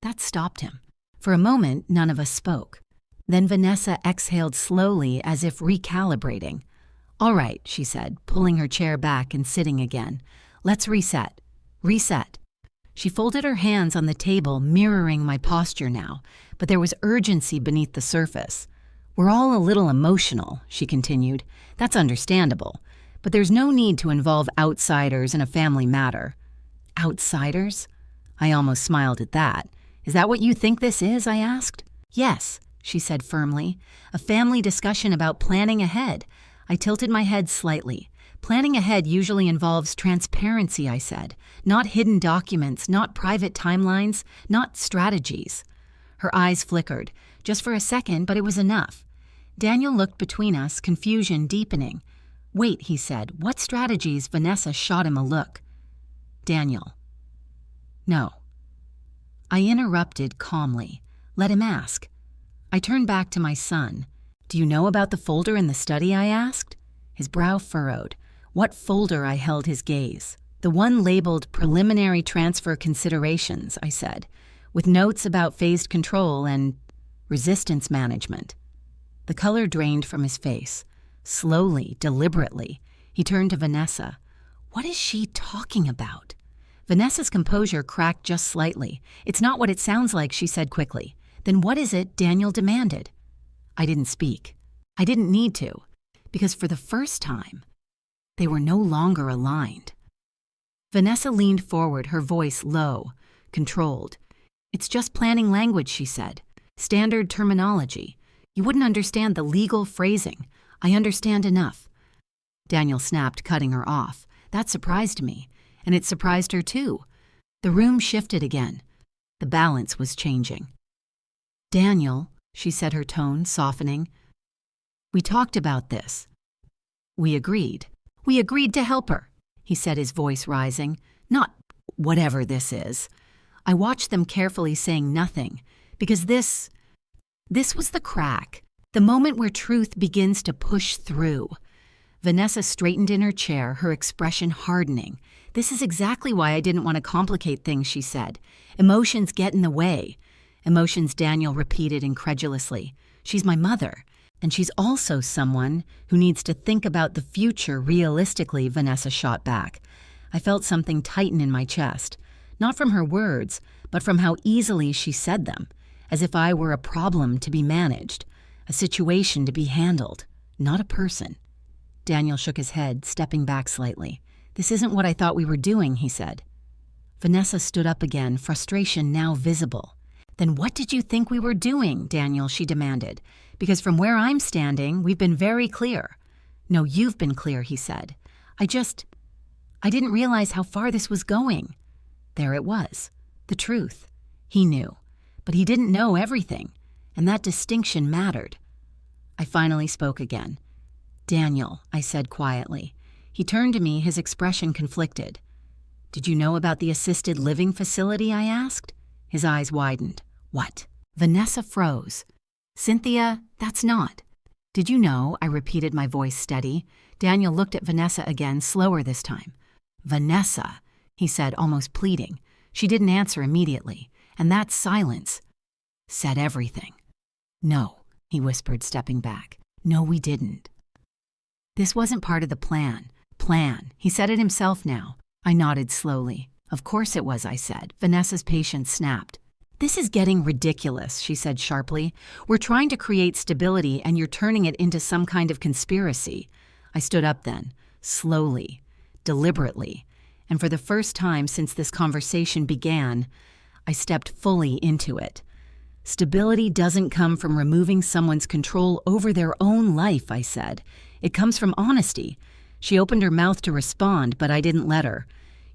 That stopped him. For a moment, none of us spoke. Then Vanessa exhaled slowly, as if recalibrating. "All right," she said, pulling her chair back and sitting again. "Let's reset. Reset." She folded her hands on the table, mirroring my posture now, but there was urgency beneath the surface. "We're all a little emotional," she continued. "That's understandable. But there's no need to involve outsiders in a family matter." "Outsiders?" I almost smiled at that. "Is that what you think this is?" I asked. "Yes," she said firmly. "A family discussion about planning ahead." I tilted my head slightly. "Planning ahead usually involves transparency," I said. "Not hidden documents, not private timelines, not strategies." Her eyes flickered, just for a second, but it was enough. Daniel looked between us, confusion deepening. "Wait," he said. "What strategies?" Vanessa shot him a look. "Daniel." "No." I interrupted calmly. "Let him ask." I turned back to my son. "Do you know about the folder in the study?" I asked. His brow furrowed. What folder? I held his gaze. "The one labeled Preliminary Transfer Considerations," I said, "with notes about phased control and resistance management." The color drained from his face. Slowly, deliberately, he turned to Vanessa. "What is she talking about?" Vanessa's composure cracked just slightly. "It's not what it sounds like," she said quickly. "Then what is it?" Daniel demanded. I didn't speak. I didn't need to, because for the first time, they were no longer aligned. Vanessa leaned forward, her voice low, controlled. "It's just planning language," she said. "Standard terminology. You wouldn't understand the legal phrasing. I understand enough." Daniel snapped, cutting her off. That surprised me, and it surprised her too. The room shifted again. The balance was changing. "Daniel," she said, her tone softening, "we talked about this. We agreed. We agreed to help her," he said, his voice rising. "Not whatever this is." I watched them carefully, saying nothing, because this was the crack, the moment where truth begins to push through. Vanessa straightened in her chair, her expression hardening. "This is exactly why I didn't want to complicate things," she said. "Emotions get in the way." "Emotions," Daniel repeated incredulously. "She's my mother, and she's also someone who needs to think about the future realistically," Vanessa shot back. I felt something tighten in my chest, not from her words, but from how easily she said them, as if I were a problem to be managed, a situation to be handled, not a person. Daniel shook his head, stepping back slightly. "This isn't what I thought we were doing," he said. Vanessa stood up again, frustration now visible. "Then what did you think we were doing, Daniel?" she demanded. "Because from where I'm standing, we've been very clear." "No, you've been clear," he said. I didn't realize how far this was going." There it was, the truth. He knew, but he didn't know everything, and that distinction mattered. I finally spoke again. "Daniel," I said quietly. He turned to me, his expression conflicted. "Did you know about the assisted living facility?" I asked. His eyes widened. "What?" Vanessa froze. "Cynthia, that's not." "Did you know?" I repeated, my voice steady. Daniel looked at Vanessa again, slower this time. "Vanessa," he said, almost pleading. She didn't answer immediately, and that silence said everything. "No," he whispered, stepping back. "No, we didn't." "This wasn't part of the plan." "Plan." He said it himself now. I nodded slowly. "Of course it was," I said. Vanessa's patience snapped. "This is getting ridiculous," she said sharply. "We're trying to create stability and you're turning it into some kind of conspiracy." I stood up then, slowly, deliberately, and for the first time since this conversation began, I stepped fully into it. "Stability doesn't come from removing someone's control over their own life," I said. "It comes from honesty." She opened her mouth to respond, but I didn't let her.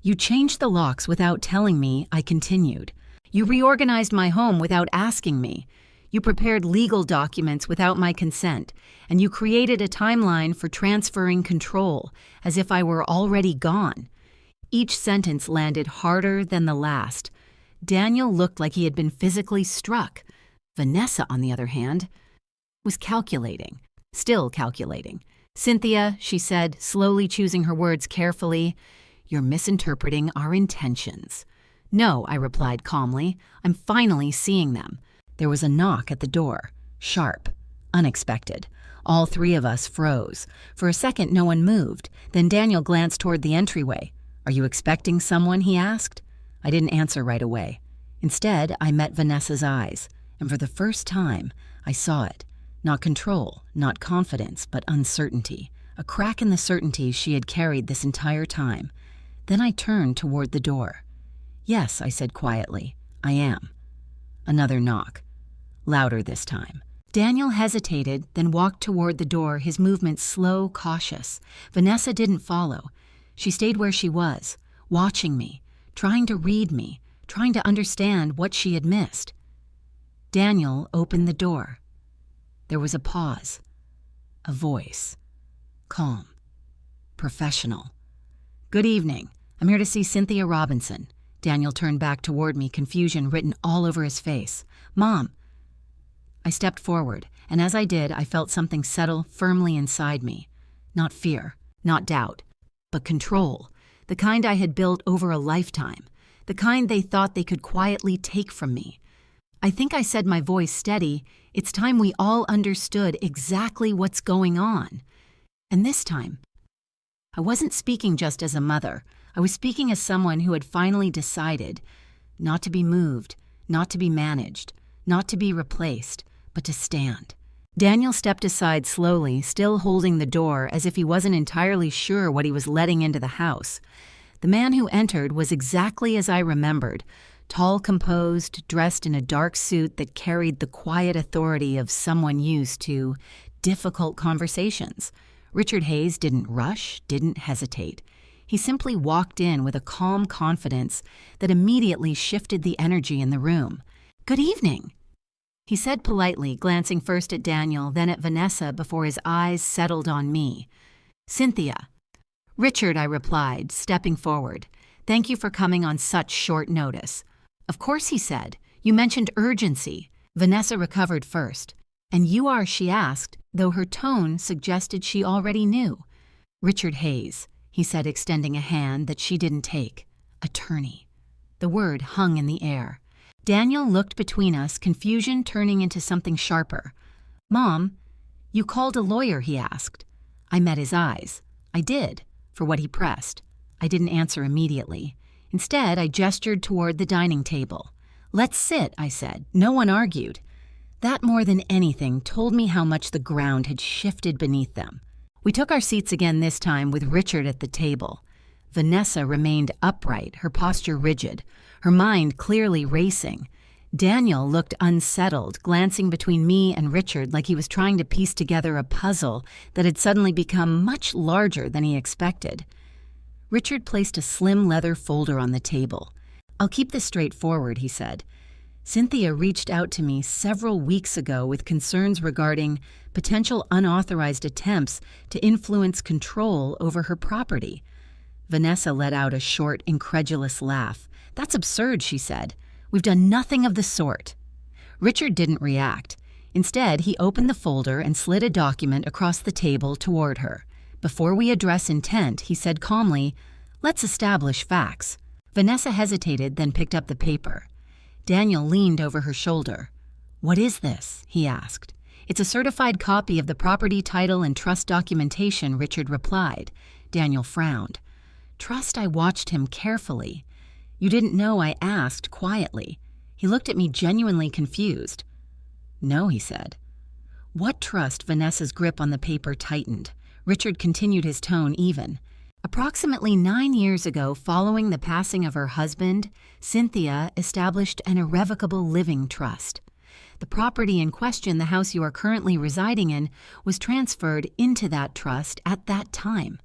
"You changed the locks without telling me," I continued. "You reorganized my home without asking me. You prepared legal documents without my consent, and you created a timeline for transferring control, as if I were already gone." Each sentence landed harder than the last. Daniel looked like he had been physically struck. Vanessa, on the other hand, was calculating, still calculating. "Cynthia," she said, slowly choosing her words carefully, "you're misinterpreting our intentions." "No," I replied calmly. "I'm finally seeing them." There was a knock at the door, sharp, unexpected. All three of us froze. For a second, no one moved. Then Daniel glanced toward the entryway. "Are you expecting someone?" he asked. I didn't answer right away. Instead, I met Vanessa's eyes, and for the first time, I saw it. Not control, not confidence, but uncertainty. A crack in the certainty she had carried this entire time. Then I turned toward the door. "Yes," I said quietly, "I am." Another knock. Louder this time. Daniel hesitated, then walked toward the door, his movements slow, cautious. Vanessa didn't follow. She stayed where she was, watching me, trying to read me, trying to understand what she had missed. Daniel opened the door. There was a pause. A voice. Calm. Professional. "Good evening. I'm here to see Cynthia Robinson." Daniel turned back toward me, confusion written all over his face. "Mom." I stepped forward, and as I did, I felt something settle firmly inside me. Not fear, not doubt, but control. The kind I had built over a lifetime. The kind they thought they could quietly take from me. I think I said, my voice steady, "It's time we all understood exactly what's going on." And this time, I wasn't speaking just as a mother. I was speaking as someone who had finally decided not to be moved, not to be managed, not to be replaced, but to stand. Daniel stepped aside slowly, still holding the door as if he wasn't entirely sure what he was letting into the house. The man who entered was exactly as I remembered, tall, composed, dressed in a dark suit that carried the quiet authority of someone used to difficult conversations. Richard Hayes didn't rush, didn't hesitate. He simply walked in with a calm confidence that immediately shifted the energy in the room. "Good evening," he said politely, glancing first at Daniel, then at Vanessa before his eyes settled on me. "Cynthia." "Richard," I replied, stepping forward. "Thank you for coming on such short notice." "Of course," he said. "You mentioned urgency." Vanessa recovered first. "And you are," she asked, though her tone suggested she already knew. "Richard Hayes," he said, extending a hand that she didn't take. "Attorney." The word hung in the air. Daniel looked between us, confusion turning into something sharper. "Mom, you called a lawyer?" he asked. I met his eyes. I did, for what he pressed. I didn't answer immediately. Instead, I gestured toward the dining table. "Let's sit," I said. No one argued. That more than anything told me how much the ground had shifted beneath them. We took our seats again, this time with Richard at the table. Vanessa remained upright, her posture rigid, her mind clearly racing. Daniel looked unsettled, glancing between me and Richard like he was trying to piece together a puzzle that had suddenly become much larger than he expected. Richard placed a slim leather folder on the table. "I'll keep this straightforward," he said. "Cynthia reached out to me several weeks ago with concerns regarding potential unauthorized attempts to influence control over her property." Vanessa let out a short, incredulous laugh. "That's absurd," she said. "We've done nothing of the sort." Richard didn't react. Instead, he opened the folder and slid a document across the table toward her. Before we address intent, he said calmly, "Let's establish facts." Vanessa hesitated, then picked up the paper. Daniel leaned over her shoulder. "What is this?" he asked. "It's a certified copy of the property title and trust documentation," Richard replied. Daniel frowned. "Trust?" I watched him carefully. "You didn't know?" I asked quietly. He looked at me genuinely confused. "No," he said. "What trust?" Vanessa's grip on the paper tightened. Richard continued, his tone even. "Approximately 9 years ago, following the passing of her husband, Cynthia established an irrevocable living trust. The property in question, the house you are currently residing in, was transferred into that trust at that time."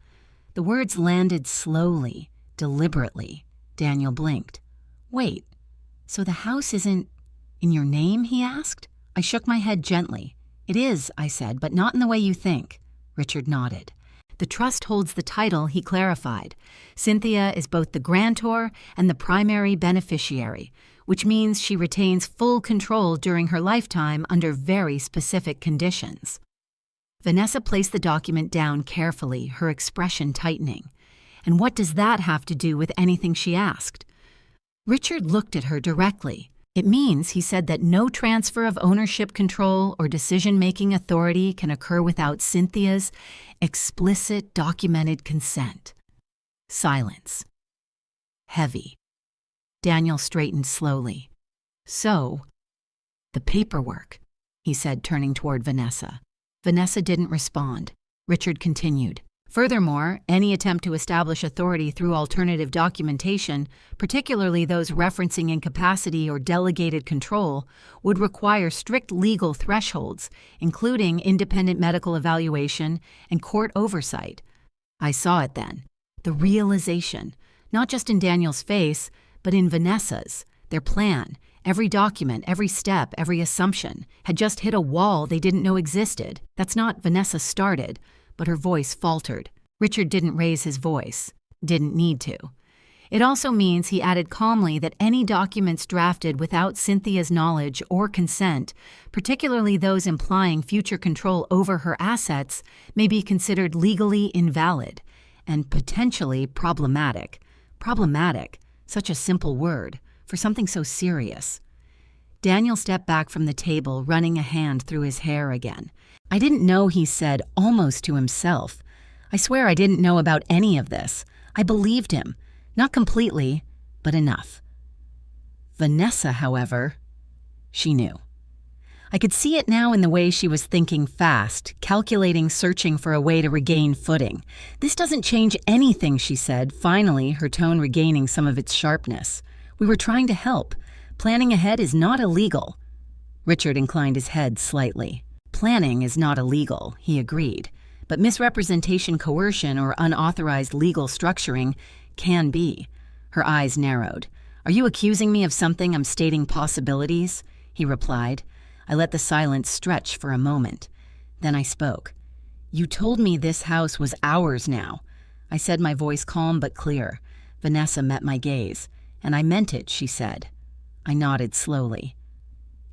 The words landed slowly, deliberately. Daniel blinked. "Wait, so the house isn't in your name?" he asked. I shook my head gently. "It is," I said, "but not in the way you think." Richard nodded. "The trust holds the title," he clarified. "Cynthia is both the grantor and the primary beneficiary, which means she retains full control during her lifetime under very specific conditions." Vanessa placed the document down carefully, her expression tightening. "And what does that have to do with anything?" she asked. Richard looked at her directly. "It means," he said, "that no transfer of ownership control or decision-making authority can occur without Cynthia's explicit documented consent." Silence. Heavy. Daniel straightened slowly. "So, the paperwork," he said, turning toward Vanessa. Vanessa didn't respond. Richard continued. "Furthermore, any attempt to establish authority through alternative documentation, particularly those referencing incapacity or delegated control, would require strict legal thresholds, including independent medical evaluation and court oversight." I saw it then. The realization, not just in Daniel's face, but in Vanessa's. Their plan, every document, every step, every assumption, had just hit a wall they didn't know existed. "That's not," Vanessa started, but her voice faltered. Richard didn't raise his voice. Didn't need to. "It also means," he added calmly, "that any documents drafted without Cynthia's knowledge or consent, particularly those implying future control over her assets, may be considered legally invalid and potentially problematic." Problematic, such a simple word, for something so serious. Daniel stepped back from the table, running a hand through his hair again. "I didn't know," he said, almost to himself. "I swear I didn't know about any of this. I believed him. Not completely, but enough." Vanessa, however, she knew. I could see it now in the way she was thinking fast, calculating, searching for a way to regain footing. "This doesn't change anything," she said, finally, her tone regaining some of its sharpness. "We were trying to help. Planning ahead is not illegal." Richard inclined his head slightly. "Planning is not illegal," he agreed, "but misrepresentation, coercion, or unauthorized legal structuring can be." Her eyes narrowed. "Are you accusing me of something? I'm stating possibilities," he replied. I let the silence stretch for a moment. Then I spoke. "You told me this house was ours now." I said, my voice calm but clear. Vanessa met my gaze. "And I meant it," she said. I nodded slowly.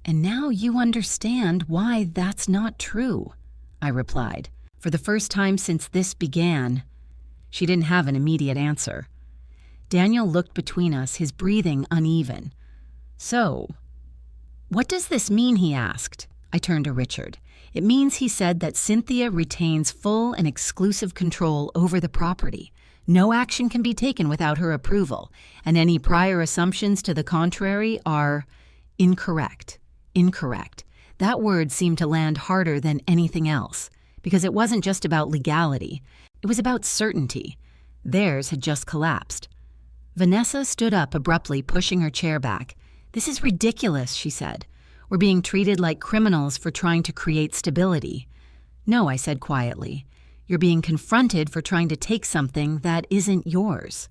"And now you understand why that's not true," I replied. For the first time since this began. She didn't have an immediate answer. Daniel looked between us, his breathing uneven. "So, what does this mean?" he asked. I turned to Richard. "It means," he said, "that Cynthia retains full and exclusive control over the property. No action can be taken without her approval, and any prior assumptions to the contrary are incorrect." Incorrect. That word seemed to land harder than anything else, because it wasn't just about legality. It was about certainty. Theirs had just collapsed. Vanessa stood up abruptly, pushing her chair back. "This is ridiculous," she said. "We're being treated like criminals for trying to create stability." "No," I said quietly. "You're being confronted for trying to take something that isn't yours."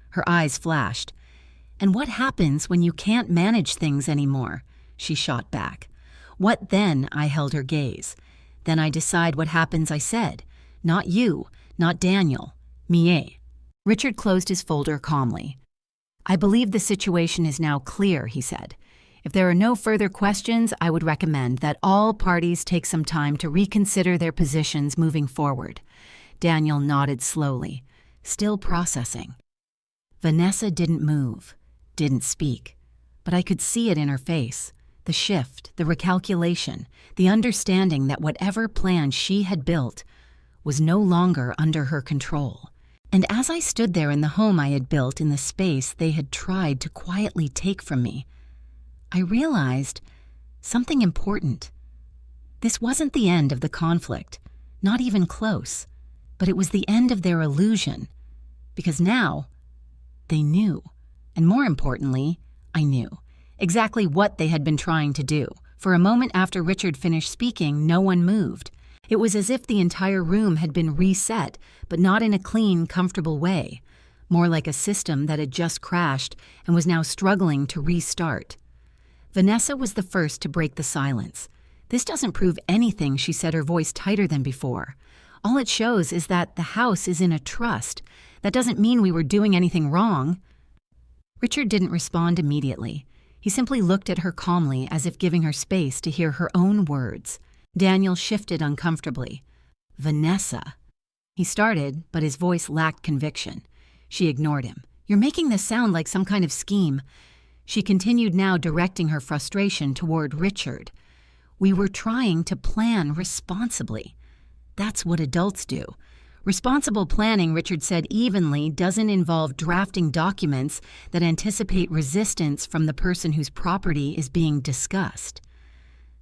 Her eyes flashed. "And what happens when you can't manage things anymore?" She shot back. "What then?" I held her gaze. "Then I decide what happens," I said. "Not you, not Daniel. Mie." Richard closed his folder calmly. "I believe the situation is now clear," he said. "If there are no further questions, I would recommend that all parties take some time to reconsider their positions moving forward." Daniel nodded slowly, still processing. Vanessa didn't move, didn't speak, but I could see it in her face. The shift, the recalculation, the understanding that whatever plan she had built was no longer under her control. And as I stood there in the home I had built in the space they had tried to quietly take from me, I realized something important. This wasn't the end of the conflict, not even close, but it was the end of their illusion, because now they knew, and more importantly, I knew exactly what they had been trying to do. For a moment after Richard finished speaking, no one moved. It was as if the entire room had been reset, but not in a clean, comfortable way, more like a system that had just crashed and was now struggling to restart. Vanessa was the first to break the silence. "This doesn't prove anything," she said, her voice tighter than before. "All it shows is that the house is in a trust. That doesn't mean we were doing anything wrong." Richard didn't respond immediately. He simply looked at her calmly, as if giving her space to hear her own words. Daniel shifted uncomfortably. "Vanessa." He started, but his voice lacked conviction. She ignored him. "You're making this sound like some kind of scheme." She continued, now directing her frustration toward Richard. "We were trying to plan responsibly. That's what adults do. Responsible planning," Richard said evenly, "doesn't involve drafting documents that anticipate resistance from the person whose property is being discussed."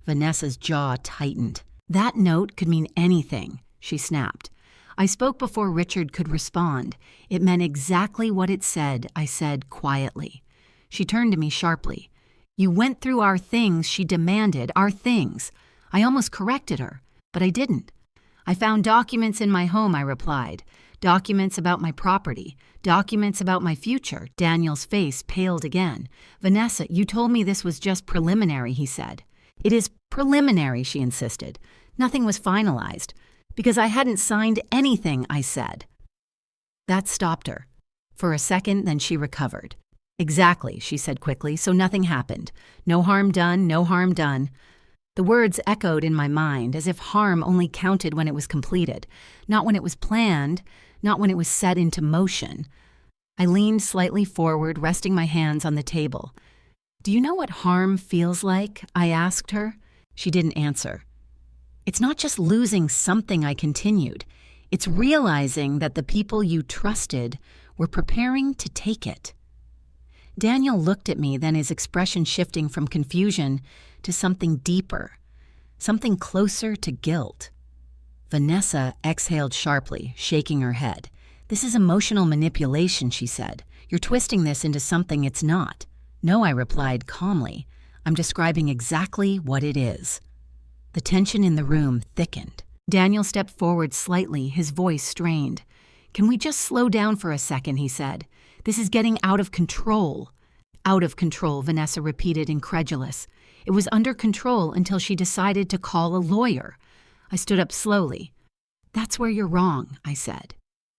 Vanessa's jaw tightened. "That note could mean anything," she snapped. "I spoke before Richard could respond. It meant exactly what it said," I said quietly. She turned to me sharply. "You went through our things," she demanded, "our things." I almost corrected her, but I didn't. "I found documents in my home," I replied. "Documents about my property. Documents about my future." Daniel's face paled again. "Vanessa, you told me this was just preliminary," he said. "It is preliminary," she insisted. "Nothing was finalized. Because I hadn't signed anything," I said. That stopped her. For a second, then she recovered. "Exactly," she said quickly, "so nothing happened. No harm done, no harm done." The words echoed in my mind, as if harm only counted when it was completed, not when it was planned, not when it was set into motion. I leaned slightly forward, resting my hands on the table. "Do you know what harm feels like?" I asked her. She didn't answer. "It's not just losing something," I continued. "It's realizing that the people you trusted were preparing to take it." Daniel looked at me, then his expression shifting from confusion to something deeper, something closer to guilt. Vanessa exhaled sharply, shaking her head. "This is emotional manipulation," she said. "You're twisting this into something it's not." "No," I replied calmly. "I'm describing exactly what it is." The tension in the room thickened. Daniel stepped forward slightly, his voice strained. "Can we just slow down for a second?" he said. "This is getting out of control." "Out of control," Vanessa repeated, incredulous. "It was under control until she decided to call a lawyer." I stood up slowly. "That's where you're wrong," I said.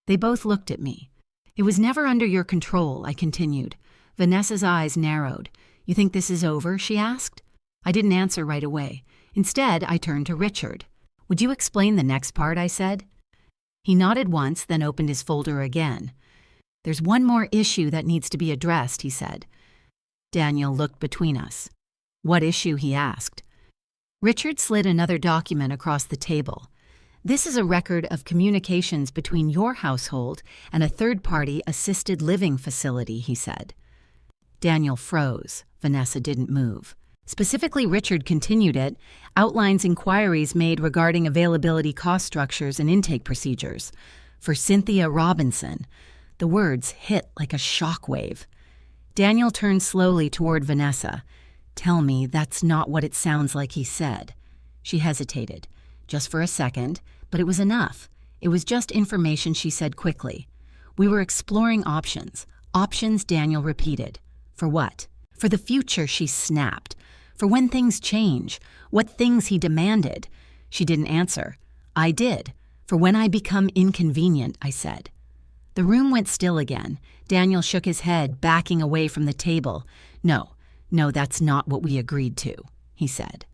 They both looked at me. "It was never under your control," I continued. Vanessa's eyes narrowed. "You think this is over?" she asked. I didn't answer right away. Instead, I turned to Richard. "Would you explain the next part?" I said. He nodded once, then opened his folder again. "There's one more issue that needs to be addressed," he said. Daniel looked between us. "What issue?" he asked. Richard slid another document across the table. "This is a record of communications between your household and a third-party assisted living facility," he said. Daniel froze. Vanessa didn't move. Specifically, Richard continued it, outlines inquiries made regarding availability cost structures and intake procedures. "For Cynthia Robinson." The words hit like a shockwave. Daniel turned slowly toward Vanessa. "Tell me that's not what it sounds like he said." She hesitated, just for a second, but it was enough. It was just information, she said quickly. "We were exploring options." "Options," Daniel repeated. "For what?" "For the future," she snapped. "For when things change. What things he demanded." She didn't answer. "I did. For when I become inconvenient," I said. The room went still again. Daniel shook his head, backing away from the table. No, that's not what we agreed to," he said.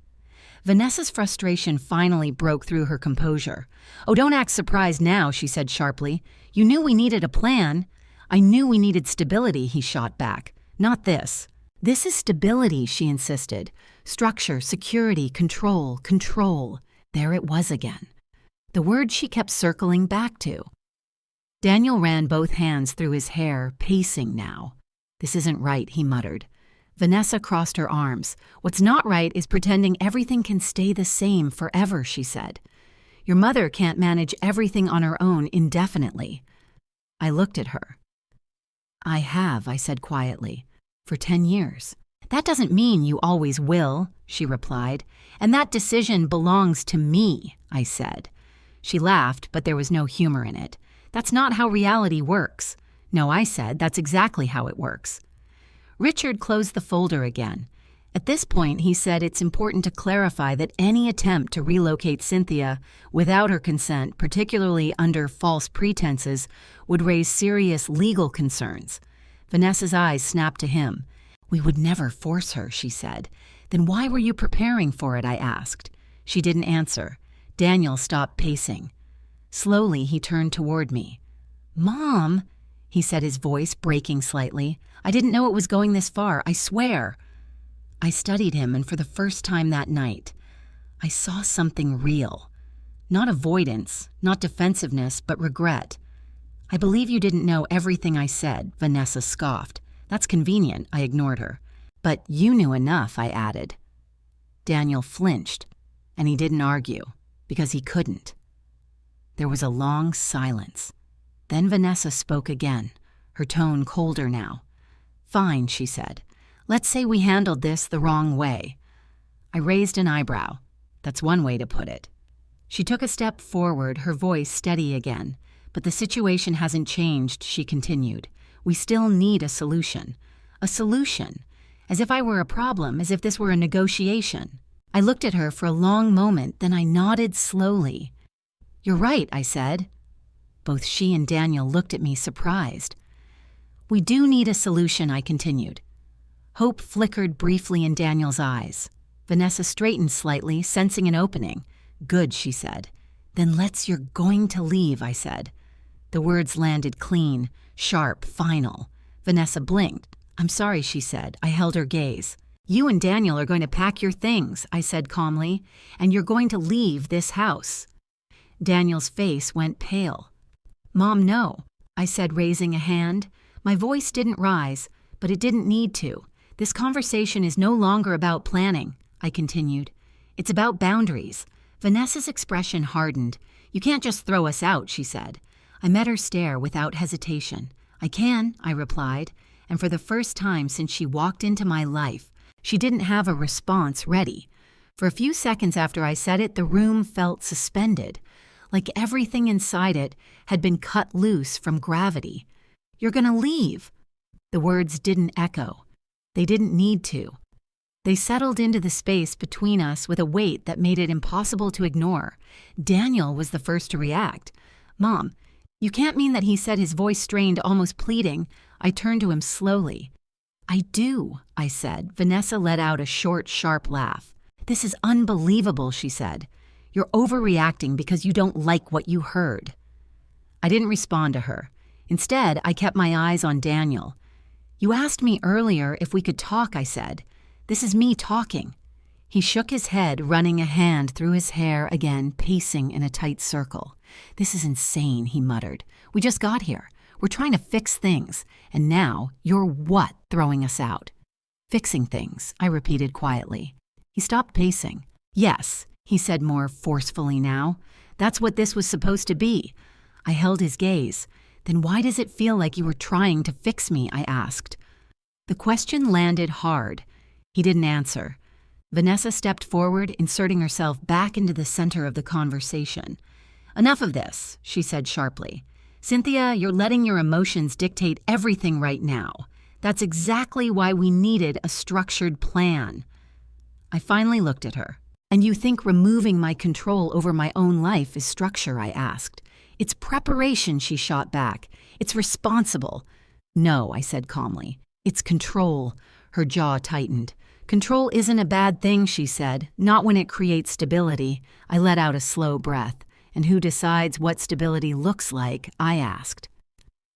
Vanessa's frustration finally broke through her composure. "Oh, don't act surprised now," she said sharply. "You knew we needed a plan." "I knew we needed stability," he shot back. "Not this." "This is stability," she insisted. "Structure, security, control, control." There it was again. The word she kept circling back to. Daniel ran both hands through his hair, pacing now. "This isn't right," he muttered. Vanessa crossed her arms. What's not right is pretending everything can stay the same forever, she said. Your mother can't manage everything on her own indefinitely. I looked at her. I have, I said quietly, for 10 years. That doesn't mean you always will, she replied. And that decision belongs to me, I said. She laughed, but there was no humor in it. That's not how reality works. No, I said, that's exactly how it works. Richard closed the folder again. At this point, he said it's important to clarify that any attempt to relocate Cynthia without her consent, particularly under false pretenses, would raise serious legal concerns. Vanessa's eyes snapped to him. We would never force her, she said. Then why were you preparing for it, I asked. She didn't answer. Daniel stopped pacing. Slowly, he turned toward me. Mom, he said, his voice breaking slightly. I didn't know it was going this far, I swear. I studied him, and for the first time that night, I saw something real. Not avoidance, not defensiveness, but regret. I believe you didn't know everything I said, Vanessa scoffed. That's convenient, I ignored her. But you knew enough, I added. Daniel flinched, and he didn't argue, because he couldn't. There was a long silence. Then Vanessa spoke again, her tone colder now. Fine, she said. Let's say we handled this the wrong way. I raised an eyebrow. That's one way to put it. She took a step forward, her voice steady again. But the situation hasn't changed, she continued. We still need a solution. A solution. As if I were a problem, as if this were a negotiation. I looked at her for a long moment, then I nodded slowly. You're right, I said. Both she and Daniel looked at me surprised. We do need a solution, I continued. Hope flickered briefly in Daniel's eyes. Vanessa straightened slightly, sensing an opening. Good, she said. Then you're going to leave, I said. The words landed clean, sharp, final. Vanessa blinked. I'm sorry, she said. I held her gaze. You and Daniel are going to pack your things, I said calmly, and you're going to leave this house. Daniel's face went pale. Mom, no, I said, raising a hand. My voice didn't rise, but it didn't need to. This conversation is no longer about planning, I continued. It's about boundaries. Vanessa's expression hardened. You can't just throw us out, she said. I met her stare without hesitation. I can, I replied, and for the first time since she walked into my life, she didn't have a response ready. For a few seconds after I said it, the room felt suspended, like everything inside it had been cut loose from gravity. You're gonna leave. The words didn't echo. They didn't need to. They settled into the space between us with a weight that made it impossible to ignore. Daniel was the first to react. Mom, you can't mean that, he said, his voice strained, almost pleading. I turned to him slowly. I do, I said. Vanessa let out a short, sharp laugh. This is unbelievable, she said. You're overreacting because you don't like what you heard. I didn't respond to her. Instead, I kept my eyes on Daniel. You asked me earlier if we could talk, I said. This is me talking. He shook his head, running a hand through his hair again, pacing in a tight circle. This is insane, he muttered. We just got here. We're trying to fix things. And now, you're what throwing us out? Fixing things, I repeated quietly. He stopped pacing. Yes, he said more forcefully now. That's what this was supposed to be. I held his gaze. Then why does it feel like you were trying to fix me? I asked. The question landed hard. He didn't answer. Vanessa stepped forward, inserting herself back into the center of the conversation. Enough of this, she said sharply. Cynthia, you're letting your emotions dictate everything right now. That's exactly why we needed a structured plan. I finally looked at her. And you think removing my control over my own life is structure? I asked. It's preparation, she shot back. It's responsible. No, I said calmly. It's control. Her jaw tightened. Control isn't a bad thing, she said. Not when it creates stability. I let out a slow breath. And who decides what stability looks like? I asked.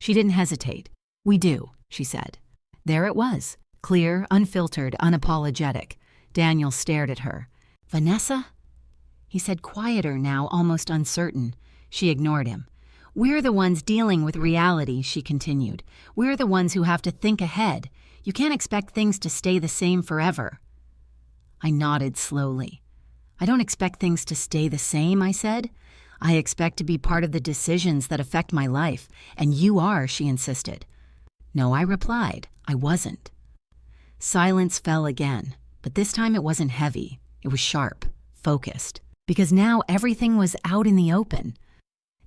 She didn't hesitate. We do, she said. There it was. Clear, unfiltered, unapologetic. Daniel stared at her. Vanessa? He said quieter now, almost uncertain. She ignored him. We're the ones dealing with reality, she continued. We're the ones who have to think ahead. You can't expect things to stay the same forever. I nodded slowly. I don't expect things to stay the same, I said. I expect to be part of the decisions that affect my life, and you are, she insisted. No, I replied, I wasn't. Silence fell again, but this time it wasn't heavy. It was sharp, focused, because now everything was out in the open.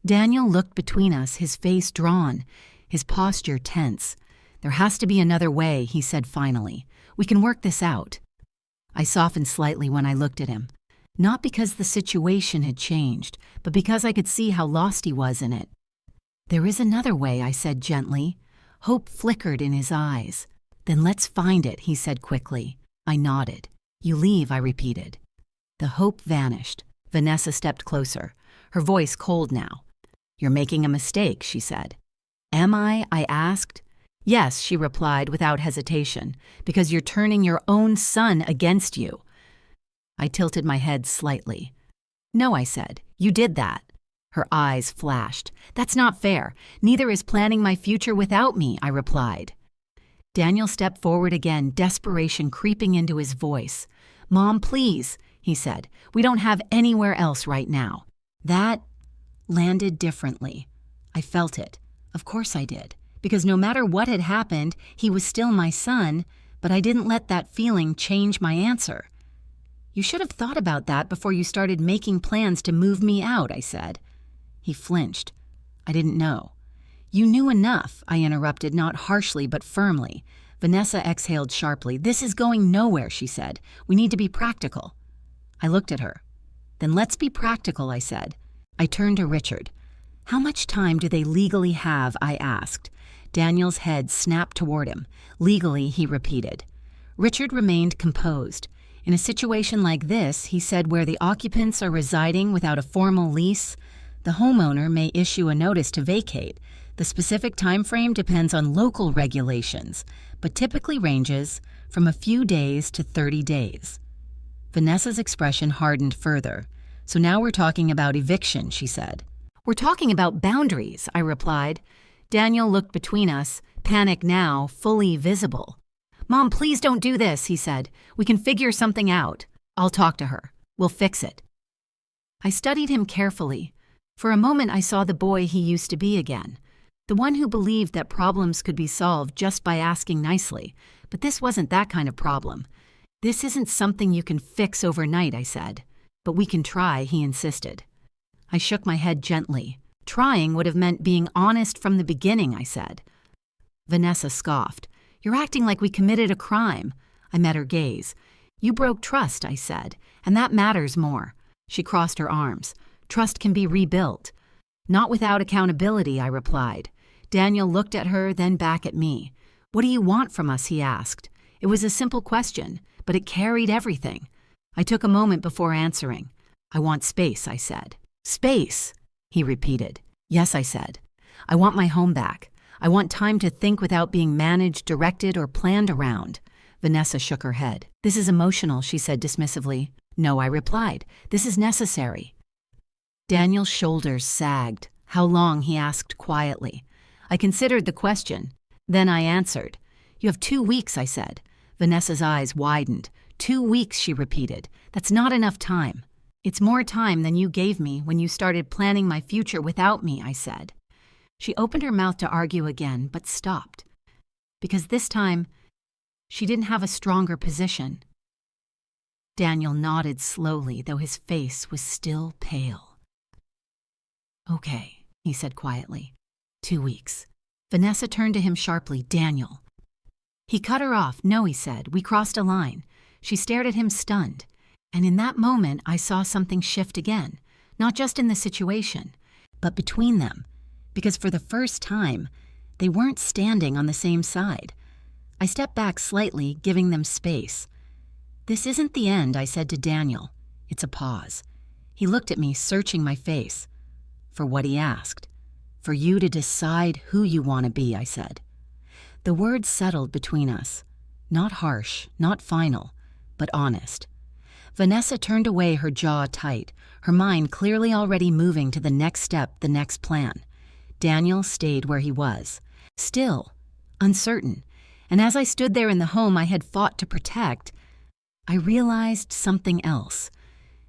Daniel looked between us, his face drawn, his posture tense. There has to be another way, he said finally. We can work this out. I softened slightly when I looked at him. Not because the situation had changed, but because I could see how lost he was in it. There is another way, I said gently. Hope flickered in his eyes. Then let's find it, he said quickly. I nodded. You leave, I repeated. The hope vanished. Vanessa stepped closer, her voice cold now. You're making a mistake, she said. Am I asked. Yes, she replied without hesitation, because you're turning your own son against you. I tilted my head slightly. No, I said, you did that. Her eyes flashed. That's not fair. Neither is planning my future without me, I replied. Daniel stepped forward again, desperation creeping into his voice. Mom, please, he said. We don't have anywhere else right now. That landed differently. I felt it. Of course I did. Because no matter what had happened, he was still my son, but I didn't let that feeling change my answer. You should have thought about that before you started making plans to move me out, I said. He flinched. I didn't know. You knew enough, I interrupted, not harshly but firmly. Vanessa exhaled sharply. This is going nowhere, she said. We need to be practical. I looked at her. Then let's be practical, I said. I turned to Richard. How much time do they legally have, I asked. Daniel's head snapped toward him. Legally, he repeated. Richard remained composed. In a situation like this, he said, where the occupants are residing without a formal lease, the homeowner may issue a notice to vacate. The specific time frame depends on local regulations, but typically ranges from a few days to 30 days. Vanessa's expression hardened further. So now we're talking about eviction, she said. We're talking about boundaries, I replied. Daniel looked between us, panic now fully visible. Mom, please don't do this, he said. We can figure something out. I'll talk to her. We'll fix it. I studied him carefully. For a moment I saw the boy he used to be again. The one who believed that problems could be solved just by asking nicely. But this wasn't that kind of problem. This isn't something you can fix overnight, I said. But we can try, he insisted. I shook my head gently. Trying would have meant being honest from the beginning, I said. Vanessa scoffed. You're acting like we committed a crime. I met her gaze. You broke trust, I said, and that matters more. She crossed her arms. Trust can be rebuilt. Not without accountability, I replied. Daniel looked at her, then back at me. What do you want from us, he asked. It was a simple question, but it carried everything. I took a moment before answering. I want space, I said. Space, he repeated. Yes, I said. I want my home back. I want time to think without being managed, directed, or planned around. Vanessa shook her head. This is emotional, she said dismissively. No, I replied. This is necessary. Daniel's shoulders sagged. How long, he asked quietly. I considered the question. Then I answered. You have 2 weeks, I said. Vanessa's eyes widened. 2 weeks, she repeated. That's not enough time. It's more time than you gave me when you started planning my future without me, I said. She opened her mouth to argue again, but stopped. Because this time, she didn't have a stronger position. Daniel nodded slowly, though his face was still pale. Okay, he said quietly. 2 weeks. Vanessa turned to him sharply. Daniel. He cut her off. No, he said. We crossed a line. She stared at him stunned. And in that moment, I saw something shift again. Not just in the situation, but between them. Because for the first time, they weren't standing on the same side. I stepped back slightly, giving them space. This isn't the end, I said to Daniel. It's a pause. He looked at me, searching my face. For what he asked. For you to decide who you want to be, I said. The words settled between us. Not harsh, not final, but honest. Vanessa turned away, her jaw tight, her mind clearly already moving to the next step, the next plan. Daniel stayed where he was, still, uncertain, And as I stood there in the home I had fought to protect, I realized something else.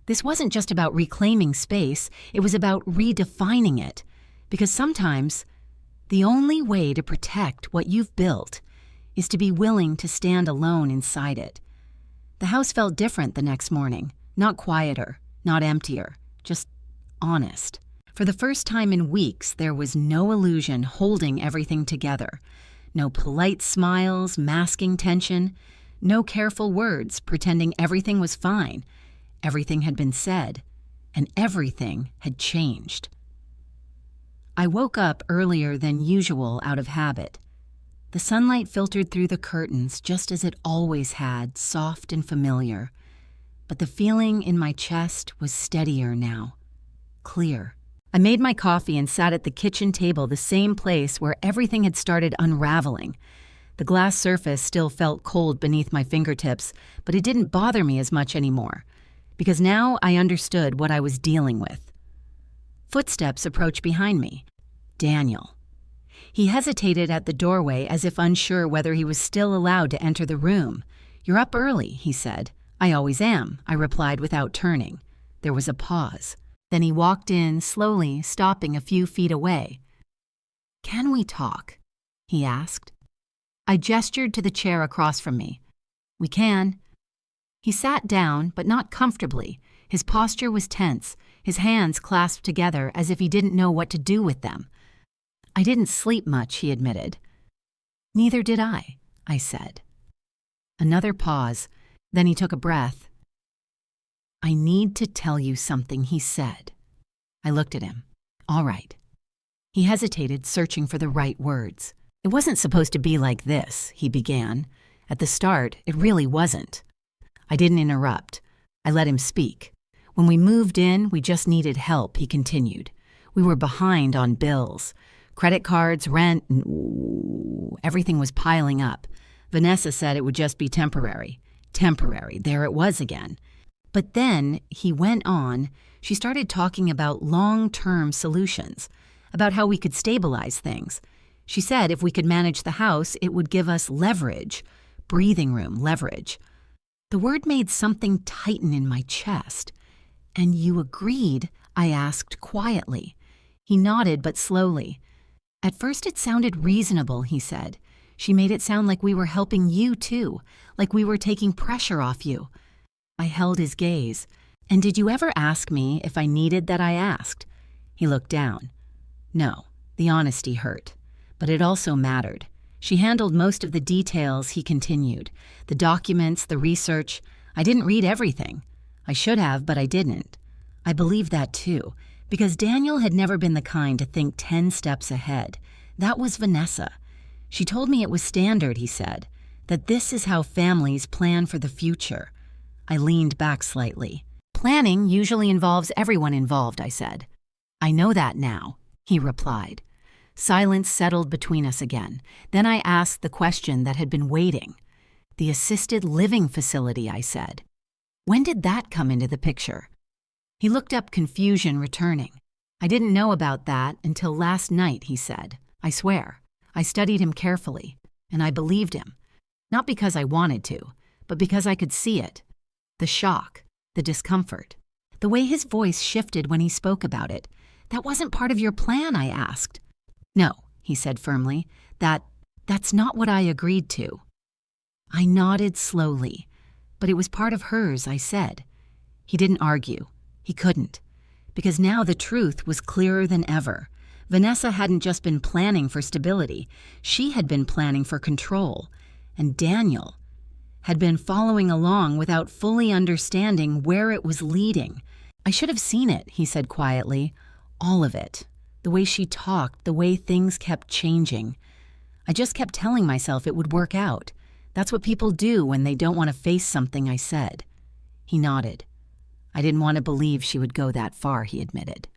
This wasn't just about reclaiming space, it was about redefining it. Because sometimes, the only way to protect what you've built is to be willing to stand alone inside it. The house felt different the next morning, not quieter, not emptier, just honest. For the first time in weeks, there was no illusion holding everything together. No polite smiles masking tension. No careful words pretending everything was fine. Everything had been said, and everything had changed. I woke up earlier than usual out of habit. The sunlight filtered through the curtains just as it always had, soft and familiar. But the feeling in my chest was steadier now, clear. I made my coffee and sat at the kitchen table, the same place where everything had started unraveling. The glass surface still felt cold beneath my fingertips, but it didn't bother me as much anymore, because now I understood what I was dealing with. Footsteps approached behind me. Daniel. He hesitated at the doorway as if unsure whether he was still allowed to enter the room. "You're up early," he said. "I always am," I replied without turning. There was a pause. Then he walked in, slowly, stopping a few feet away. "Can we talk?" he asked. I gestured to the chair across from me. "We can." He sat down, but not comfortably. His posture was tense, his hands clasped together as if he didn't know what to do with them. "I didn't sleep much," he admitted. "Neither did I said. Another pause, then he took a breath. "I need to tell you something," he said. I looked at him. "All right." He hesitated, searching for the right words. "It wasn't supposed to be like this," he began. At the start, it really wasn't. I didn't interrupt. I let him speak. "When we moved in, we just needed help," he continued. "We were behind on bills. Credit cards, rent, and everything was piling up. Vanessa said it would just be temporary. Temporary, there it was again. But then, he went on, she started talking about long-term solutions, about how we could stabilize things. She said if we could manage the house, it would give us leverage, breathing room leverage. The word made something tighten in my chest. "And you agreed?" I asked quietly. He nodded, but slowly. "At first it sounded reasonable," he said. "She made it sound like we were helping you too, like we were taking pressure off you." I held his gaze. "And did you ever ask me if I needed that?" I asked. He looked down. No, the honesty hurt. But it also mattered. She handled most of the details, he continued. The documents, the research. I didn't read everything. I should have, but I didn't. I believed that too, because Daniel had never been the kind to think 10 steps ahead. That was Vanessa. She told me it was standard, he said, that this is how families plan for the future. I leaned back slightly. "Planning usually involves everyone involved," I said. "I know that now," he replied. Silence settled between us again. Then I asked the question that had been waiting. "The assisted living facility," I said. "When did that come into the picture?" He looked up, confusion returning. "I didn't know about that until last night," he said. "I swear." I studied him carefully, and I believed him. Not because I wanted to, but because I could see it. The shock, the discomfort. The way his voice shifted when he spoke about it. "That wasn't part of your plan?" I asked. "No," he said firmly. That's not what I agreed to." I nodded slowly. "But it was part of hers," I said. He didn't argue. He couldn't. Because now the truth was clearer than ever. Vanessa hadn't just been planning for stability. She had been planning for control. And Daniel had been following along without fully understanding where it was leading. "I should have seen it," he said quietly. "All of it. The way she talked, the way things kept changing. I just kept telling myself it would work out. That's what people do when they don't want to face something," I said. He nodded. "I didn't want to believe she would go that far," he admitted.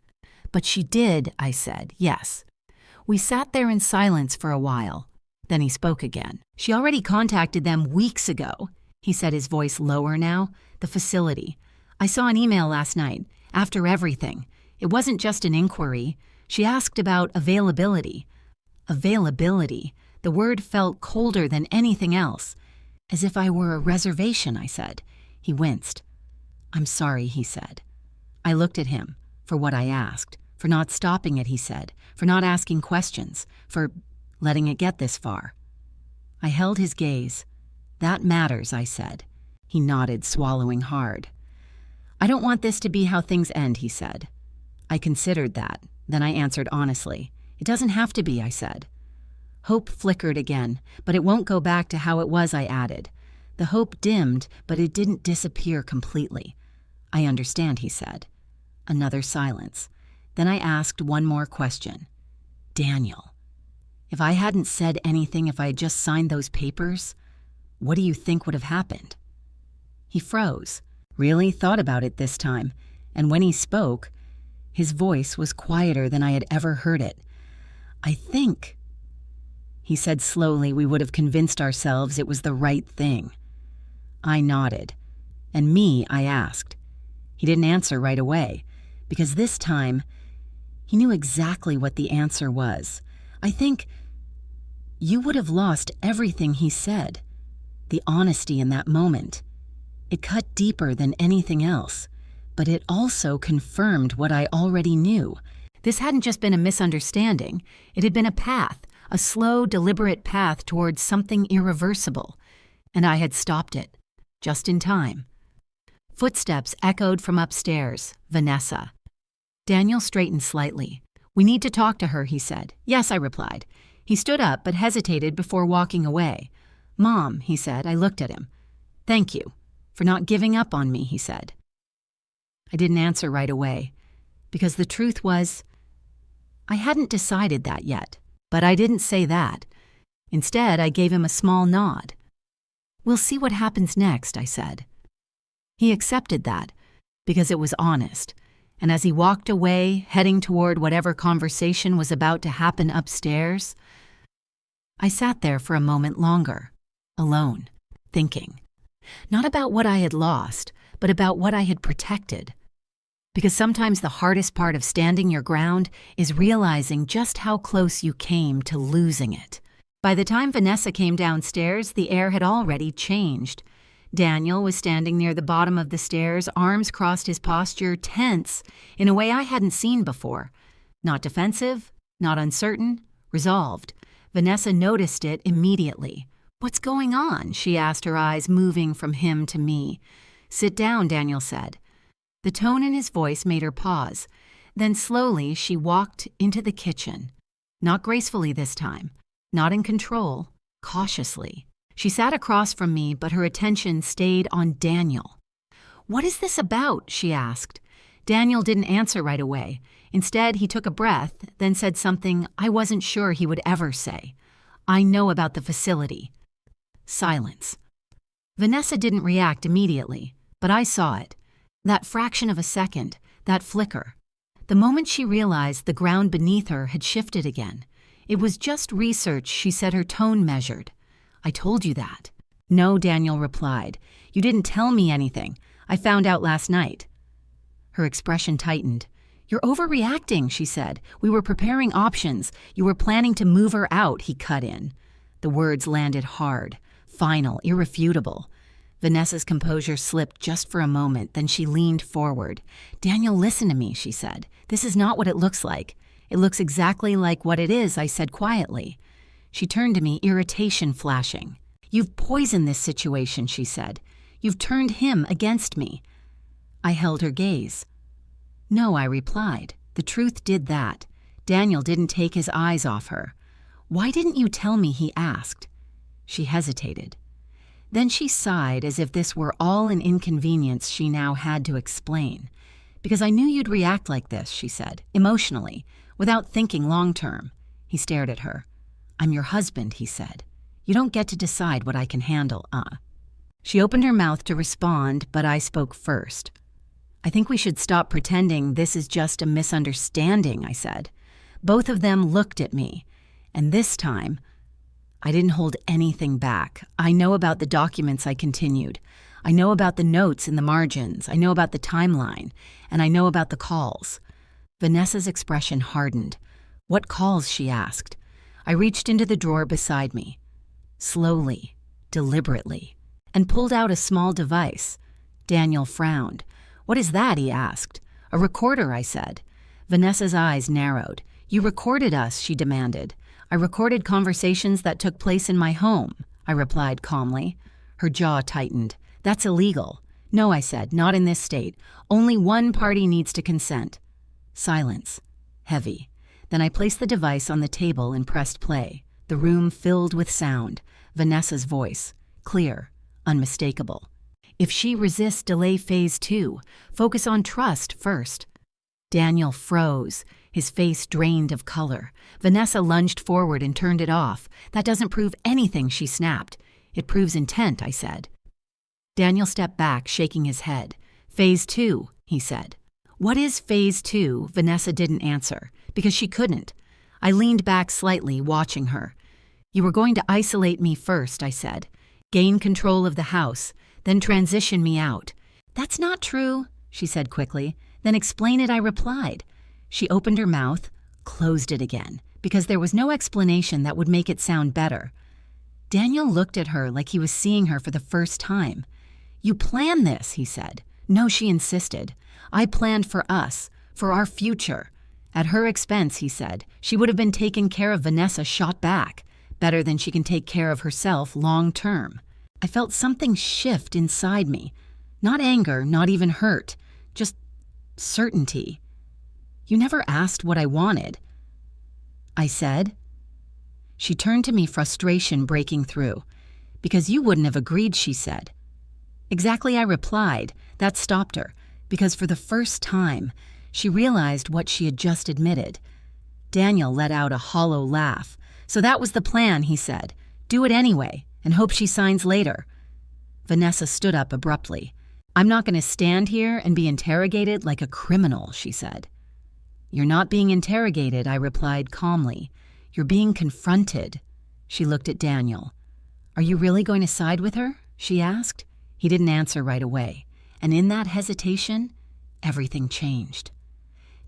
"But she did," I said. "Yes." We sat there in silence for a while. Then he spoke again. "She already contacted them weeks ago," he said, his voice lower now. "The facility. I saw an email last night, after everything. It wasn't just an inquiry. She asked about availability." Availability. The The word felt colder than anything else. As if I were a reservation, I said. He winced. I'm sorry, he said. I looked at him, for what I asked, for not stopping it, he said, for not asking questions, for letting it get this far. I held his gaze. That matters, I said. He nodded, swallowing hard. I don't want this to be how things end, he said. I considered that. Then I answered honestly. It doesn't have to be, I said. Hope flickered again, but it won't go back to how it was, I added. The hope dimmed, but it didn't disappear completely. I understand, he said. Another silence. Then I asked one more question. Daniel, if I hadn't said anything, if I had just signed those papers, what do you think would have happened? He froze, really thought about it this time, and when he spoke, his voice was quieter than I had ever heard it. I think, he said slowly, we would have convinced ourselves it was the right thing. I nodded, and me, I asked. He didn't answer right away, because this time, he knew exactly what the answer was. I think you would have lost everything he said. The honesty in that moment. It cut deeper than anything else, but it also confirmed what I already knew. This hadn't just been a misunderstanding. It had been a path, a slow, deliberate path towards something irreversible, and I had stopped it, just in time. Footsteps echoed from upstairs. Vanessa. Daniel straightened slightly. We need to talk to her, he said. Yes, I replied. He stood up but hesitated before walking away. Mom, he said. I looked at him. Thank you for not giving up on me, he said. I didn't answer right away, because the truth was, I hadn't decided that yet, but I didn't say that. Instead, I gave him a small nod. We'll see what happens next, I said. He accepted that, because it was honest, and as he walked away, heading toward whatever conversation was about to happen upstairs, I sat there for a moment longer, alone, thinking. Not about what I had lost, but about what I had protected. Because sometimes the hardest part of standing your ground is realizing just how close you came to losing it. By the time Vanessa came downstairs, the air had already changed. Daniel was standing near the bottom of the stairs, arms crossed, his posture tense in a way I hadn't seen before. Not defensive, not uncertain, resolved. Vanessa noticed it immediately. What's going on? She asked, her eyes moving from him to me. Sit down, Daniel said. The tone in his voice made her pause. Then slowly she walked into the kitchen. Not gracefully this time, not in control, cautiously. She sat across from me, but her attention stayed on Daniel. What is this about? She asked. Daniel didn't answer right away. Instead, he took a breath, then said something I wasn't sure he would ever say. I know about the facility. Silence. Vanessa didn't react immediately, but I saw it. That fraction of a second, that flicker. The moment she realized the ground beneath her had shifted again. It was just research, she said, her tone measured. I told you that. No, Daniel replied. You didn't tell me anything. I found out last night. Her expression tightened. You're overreacting, she said. We were preparing options. You were planning to move her out, he cut in. The words landed hard, final, irrefutable. Vanessa's composure slipped just for a moment, then she leaned forward. Daniel, listen to me, she said. This is not what it looks like. It looks exactly like what it is, I said quietly. She turned to me, irritation flashing. You've poisoned this situation, she said. You've turned him against me. I held her gaze. No, I replied. The truth did that. Daniel didn't take his eyes off her. Why didn't you tell me, he asked. She hesitated. Then she sighed as if this were all an inconvenience she now had to explain. Because I knew you'd react like this, she said, emotionally, without thinking long term. He stared at her. I'm your husband, he said. You don't get to decide what I can handle, She opened her mouth to respond, but I spoke first. I think we should stop pretending this is just a misunderstanding, I said. Both of them looked at me, and this time, I didn't hold anything back. I know about the documents, I continued. I know about the notes in the margins. I know about the timeline, and I know about the calls. Vanessa's expression hardened. What calls, she asked. I reached into the drawer beside me, slowly, deliberately, and pulled out a small device. Daniel frowned. "What is that?" he asked. "A recorder," I said. Vanessa's eyes narrowed. "You recorded us," she demanded. "I recorded conversations that took place in my home," I replied calmly. Her jaw tightened. "That's illegal." "No," I said, "not in this state. Only one party needs to consent." Silence. Heavy. Then I placed the device on the table and pressed play. The room filled with sound. Vanessa's voice. Clear. Unmistakable. "If she resists, delay phase 2. Focus on trust first." Daniel froze, his face drained of color. Vanessa lunged forward and turned it off. "That doesn't prove anything," she snapped. "It proves intent," I said. Daniel stepped back, shaking his head. "Phase 2, he said. "What is phase 2? Vanessa didn't answer, because she couldn't. I leaned back slightly, watching her. "You were going to isolate me first," I said. "Gain control of the house, then transition me out." "That's not true," she said quickly. "Then explain it," I replied. She opened her mouth, closed it again, because there was no explanation that would make it sound better. Daniel looked at her like he was seeing her for the first time. "You planned this," he said. "No," she insisted. "I planned for us, for our future." At her expense, he said. She would have been taking care of Vanessa shot back, better than she can take care of herself long term. I felt something shift inside me. Not anger, not even hurt, just certainty. "You never asked what I wanted," I said. She turned to me, frustration breaking through. "Because you wouldn't have agreed," she said. "Exactly," I replied. That stopped her, because for the first time, she realized what she had just admitted. Daniel let out a hollow laugh. "So that was the plan," he said. "Do it anyway, and hope she signs later." Vanessa stood up abruptly. "I'm not going to stand here and be interrogated like a criminal," she said. "You're not being interrogated," I replied calmly. "You're being confronted." She looked at Daniel. "Are you really going to side with her?" she asked. He didn't answer right away, and in that hesitation, everything changed.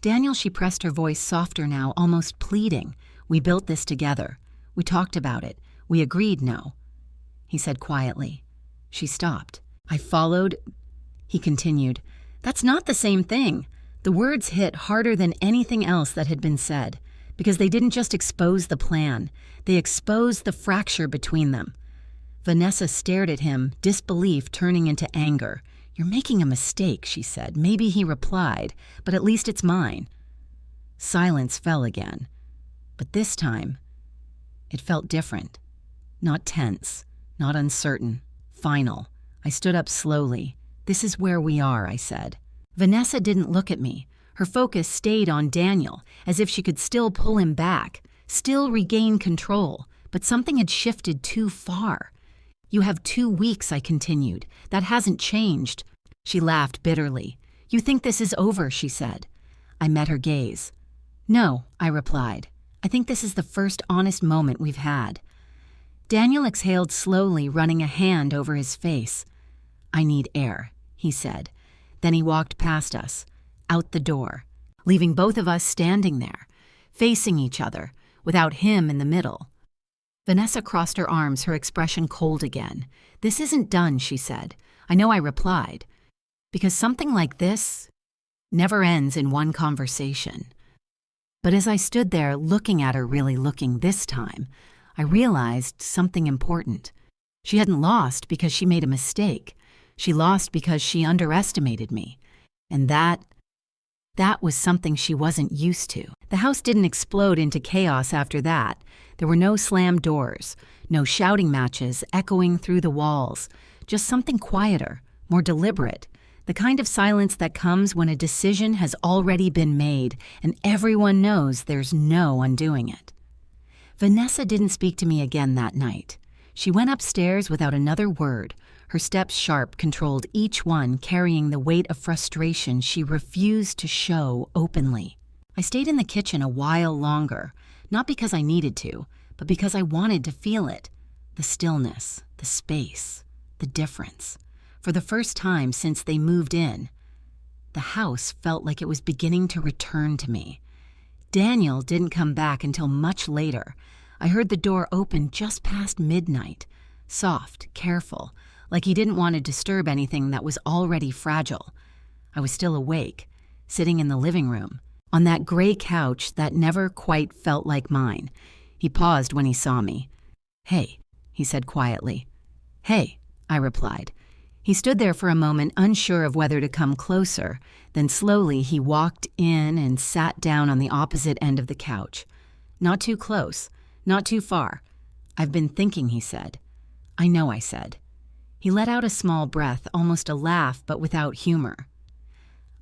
"Daniel," she pressed her voice softer now, almost pleading. "We built this together. We talked about it. We agreed no." He said quietly. She stopped. I followed. He continued. "That's not the same thing." The words hit harder than anything else that had been said, because they didn't just expose the plan, they exposed the fracture between them. Vanessa stared at him, disbelief turning into anger. "You're making a mistake," she said. Maybe he replied, "but at least it's mine." Silence fell again. But this time, it felt different. Not tense, not uncertain, final. I stood up slowly. "This is where we are," I said. Vanessa didn't look at me. Her focus stayed on Daniel, as if she could still pull him back, still regain control, but something had shifted too far. "You have 2 weeks," I continued. "That hasn't changed." She laughed bitterly. "You think this is over," she said. I met her gaze. "No," I replied. "I think this is the first honest moment we've had." Daniel exhaled slowly, running a hand over his face. "I need air," he said. Then he walked past us, out the door, leaving both of us standing there, facing each other, without him in the middle. Vanessa crossed her arms, her expression cold again. "This isn't done," she said. I know, I replied. Because something like this never ends in one conversation. But as I stood there looking at her, really looking this time, I realized something important. She hadn't lost because she made a mistake. She lost because she underestimated me. And that was something she wasn't used to. The house didn't explode into chaos after that. There were no slammed doors, no shouting matches echoing through the walls, just something quieter, more deliberate, the kind of silence that comes when a decision has already been made and everyone knows there's no undoing it. Vanessa didn't speak to me again that night. She went upstairs without another word, her steps sharp, controlled, each one carrying the weight of frustration she refused to show openly. I stayed in the kitchen a while longer, not because I needed to, but because I wanted to feel it. The stillness, the space, the difference. For the first time since they moved in, the house felt like it was beginning to return to me. Daniel didn't come back until much later. I heard the door open just past midnight, soft, careful, like he didn't want to disturb anything that was already fragile. I was still awake, sitting in the living room, on that gray couch that never quite felt like mine. He paused when he saw me. "Hey," he said quietly. "Hey," I replied. He stood there for a moment, unsure of whether to come closer. Then slowly he walked in and sat down on the opposite end of the couch. "Not too close, not too far. I've been thinking," he said. "I know," I said. He let out a small breath, almost a laugh, but without humor.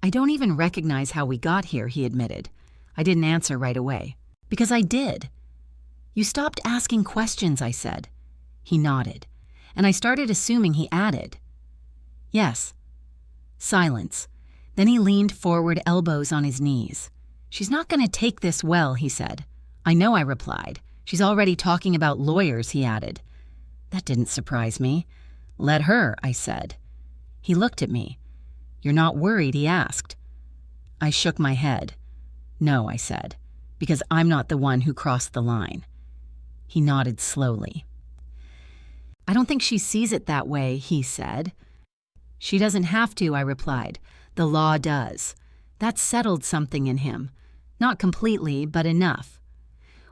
"I don't even recognize how we got here," he admitted. I didn't answer right away. "Because I did." "You stopped asking questions," I said. He nodded, and I started assuming he added, "Yes." Silence. Then he leaned forward, elbows on his knees. "She's not going to take this well," he said. "I know," I replied. "She's already talking about lawyers," he added. That didn't surprise me. "Let her," I said. He looked at me. "You're not worried?" he asked. I shook my head. "No," I said, "because I'm not the one who crossed the line." He nodded slowly. "I don't think she sees it that way," he said. "She doesn't have to," I replied. "The law does." That settled something in him. Not completely, but enough.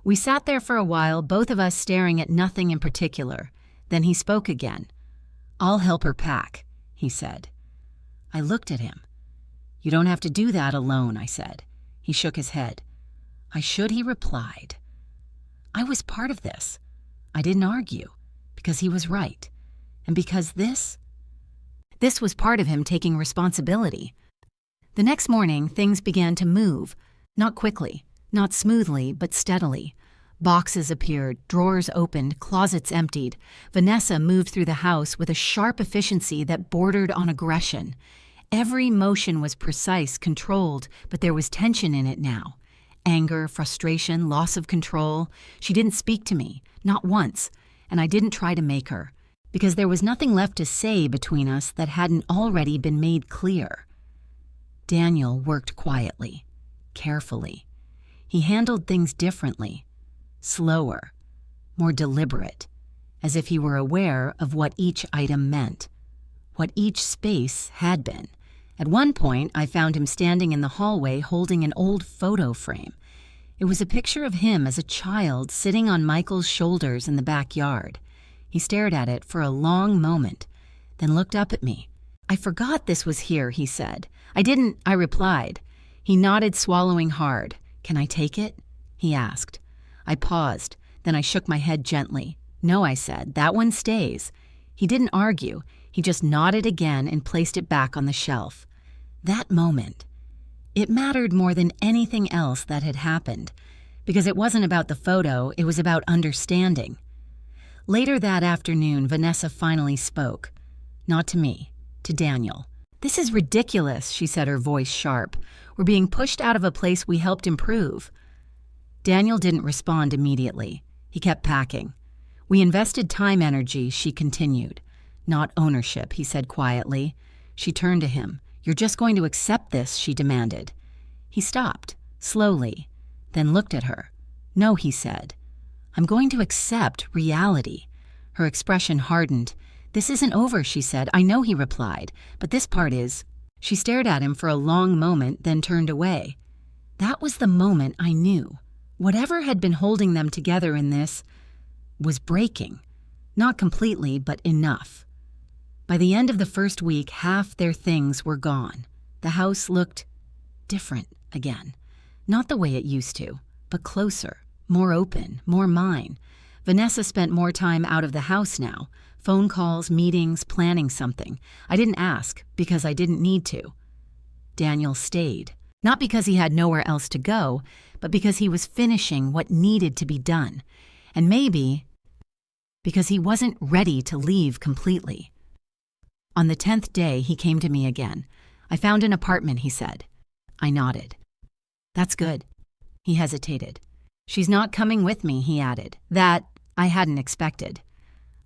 We sat there for a while, both of us staring at nothing in particular. Then he spoke again. "I'll help her pack," he said. I looked at him. "You don't have to do that alone," I said. He shook his head. "I should," he replied. I was part of this. I didn't argue, because he was right. And because this was part of him taking responsibility. The next morning, things began to move. Not quickly, not smoothly, but steadily. Boxes appeared, drawers opened, closets emptied. Vanessa moved through the house with a sharp efficiency that bordered on aggression. Every motion was precise, controlled, but there was tension in it now. Anger, frustration, loss of control. She didn't speak to me, not once, and I didn't try to make her, because there was nothing left to say between us that hadn't already been made clear. Daniel worked quietly, carefully. He handled things differently, slower, more deliberate, as if he were aware of what each item meant, what each space had been. At one point, I found him standing in the hallway holding an old photo frame. It was a picture of him as a child sitting on Michael's shoulders in the backyard. He stared at it for a long moment, then looked up at me. "I forgot this was here," he said. "I didn't," I replied. He nodded, swallowing hard. "Can I take it?" he asked. I paused, then I shook my head gently. "No," I said, "that one stays." He didn't argue. He just nodded again and placed it back on the shelf. That moment, it mattered more than anything else that had happened, because it wasn't about the photo, it was about understanding. Later that afternoon, Vanessa finally spoke. Not to me, to Daniel. "This is ridiculous," she said, her voice sharp. "We're being pushed out of a place we helped improve." Daniel didn't respond immediately. He kept packing. "We invested time, energy," she continued. "Not ownership," he said quietly. She turned to him. "You're just going to accept this," she demanded. He stopped, slowly, then looked at her. "No," he said. "I'm going to accept reality." Her expression hardened. "This isn't over," she said. "I know," he replied, "but this part is." She stared at him for a long moment, then turned away. That was the moment I knew. Whatever had been holding them together in this was breaking. Not completely, but enough. By the end of the first week, half their things were gone. The house looked different again. Not the way it used to, but closer, more open, more mine. Vanessa spent more time out of the house now. Phone calls, meetings, planning something. I didn't ask, because I didn't need to. Daniel stayed. Not because he had nowhere else to go, but because he was finishing what needed to be done. And maybe because he wasn't ready to leave completely. On the 10th day, he came to me again. "I found an apartment," he said. I nodded. "That's good." He hesitated. "She's not coming with me," he added. That I hadn't expected.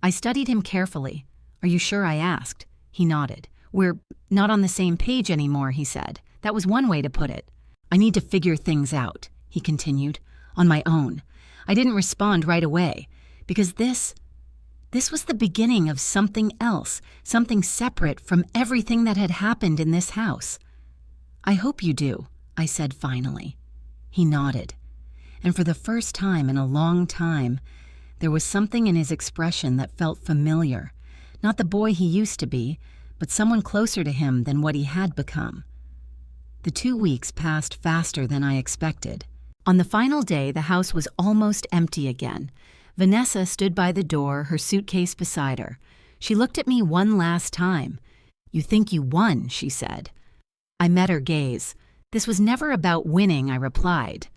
I studied him carefully. "Are you sure?" I asked. He nodded. "We're not on the same page anymore," he said. That was one way to put it. "I need to figure things out," he continued, "on my own. I didn't respond right away, because this was the beginning of something else, something separate from everything that had happened in this house. "I hope you do," I said finally. He nodded, and for the first time in a long time, there was something in his expression that felt familiar, not the boy he used to be, but someone closer to him than what he had become. The 2 weeks passed faster than I expected. On the final day, the house was almost empty again. Vanessa stood by the door, her suitcase beside her. She looked at me one last time. "You think you won," she said. I met her gaze. "This was never about winning," I replied.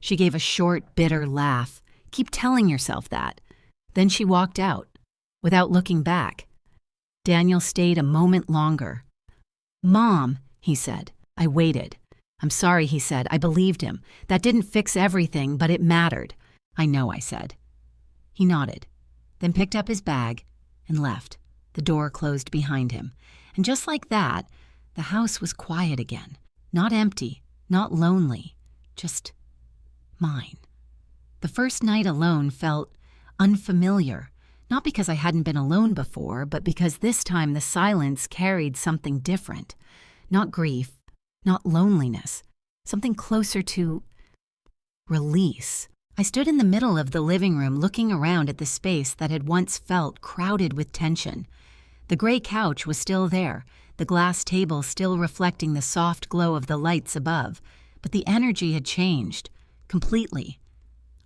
She gave a short, bitter laugh. "Keep telling yourself that." Then she walked out, without looking back. Daniel stayed a moment longer. "Mom," he said. I waited. "I'm sorry," he said. I believed him. "That didn't fix everything, but it mattered." "I know," I said. He nodded, then picked up his bag and left. The door closed behind him. And just like that, the house was quiet again. Not empty, not lonely, just mine. The first night alone felt unfamiliar, not because I hadn't been alone before, but because this time the silence carried something different. Not grief, not loneliness, something closer to release. I stood in the middle of the living room looking around at the space that had once felt crowded with tension. The gray couch was still there, the glass table still reflecting the soft glow of the lights above, but the energy had changed, completely.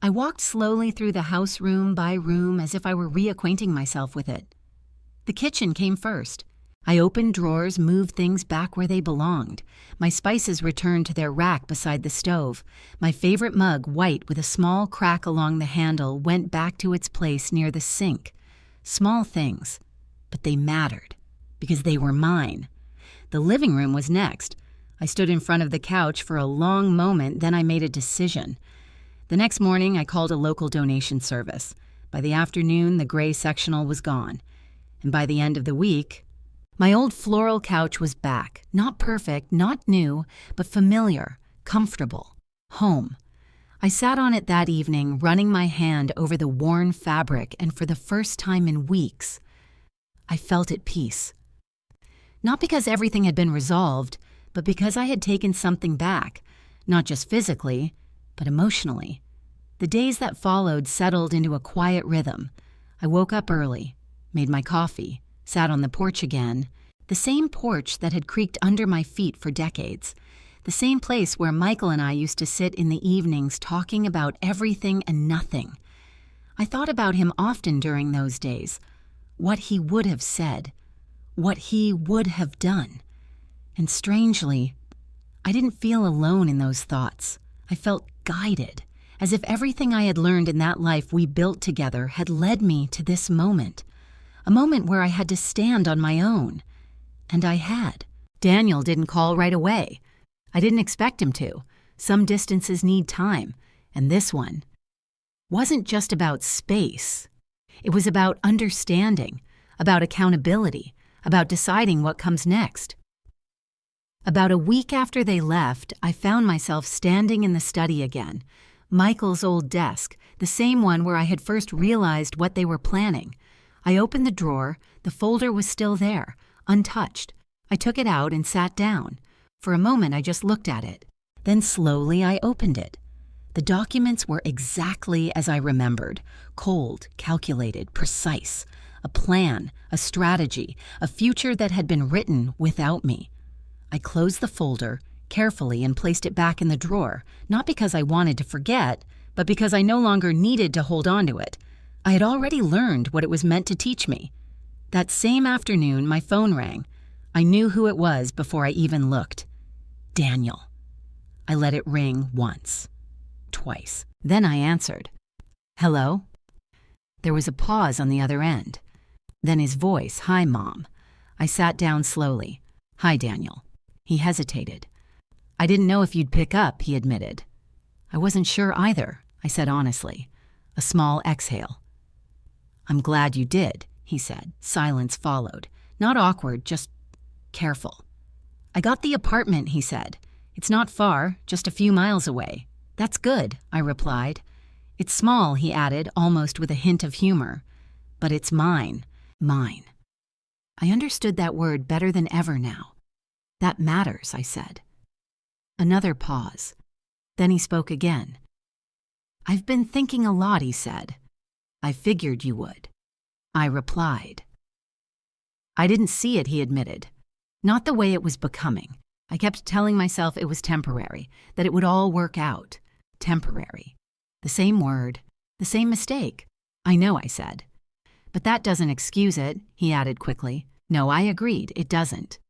I walked slowly through the house room by room as if I were reacquainting myself with it. The kitchen came first. I opened drawers, moved things back where they belonged. My spices returned to their rack beside the stove. My favorite mug, white with a small crack along the handle, went back to its place near the sink. Small things, but they mattered, because they were mine. The living room was next. I stood in front of the couch for a long moment, then I made a decision. The next morning, I called a local donation service. By the afternoon, the gray sectional was gone. And by the end of the week, my old floral couch was back. Not perfect, not new, but familiar, comfortable, home. I sat on it that evening, running my hand over the worn fabric, and for the first time in weeks, I felt at peace. Not because everything had been resolved, but because I had taken something back, not just physically, but emotionally. The days that followed settled into a quiet rhythm. I woke up early, made my coffee, sat on the porch again, the same porch that had creaked under my feet for decades, the same place where Michael and I used to sit in the evenings talking about everything and nothing. I thought about him often during those days, what he would have said, what he would have done. And strangely, I didn't feel alone in those thoughts. I felt guided, as if everything I had learned in that life we built together had led me to this moment, a moment where I had to stand on my own. And I had. Daniel didn't call right away. I didn't expect him to. Some distances need time, and this one wasn't just about space. It was about understanding, about accountability, about deciding what comes next. About a week after they left, I found myself standing in the study again, Michael's old desk, the same one where I had first realized what they were planning. I opened the drawer. The folder was still there, untouched. I took it out and sat down. For a moment, I just looked at it. Then slowly, I opened it. The documents were exactly as I remembered, cold, calculated, precise. A plan, a strategy, a future that had been written without me. I closed the folder carefully and placed it back in the drawer, not because I wanted to forget, but because I no longer needed to hold on to it. I had already learned what it was meant to teach me. That same afternoon, my phone rang. I knew who it was before I even looked. Daniel. I let it ring once, twice. Then I answered. "Hello?" There was a pause on the other end. Then his voice, "Hi, Mom." I sat down slowly. "Hi, Daniel." He hesitated. "I didn't know if you'd pick up," he admitted. "I wasn't sure either," I said honestly. A small exhale. "I'm glad you did," he said. Silence followed. Not awkward, just careful. "I got the apartment," he said. "It's not far, just a few miles away." "That's good," I replied. It's small, he added, almost with a hint of humor. But it's mine. Mine. I understood that word better than ever now. That matters, I said. Another pause. Then he spoke again. I've been thinking a lot, he said. I figured you would. I replied. I didn't see it, he admitted. Not the way it was becoming. I kept telling myself it was temporary, that it would all work out. Temporary. The same word, the same mistake. I know, I said. But that doesn't excuse it, he added quickly. No, I agreed, it doesn't.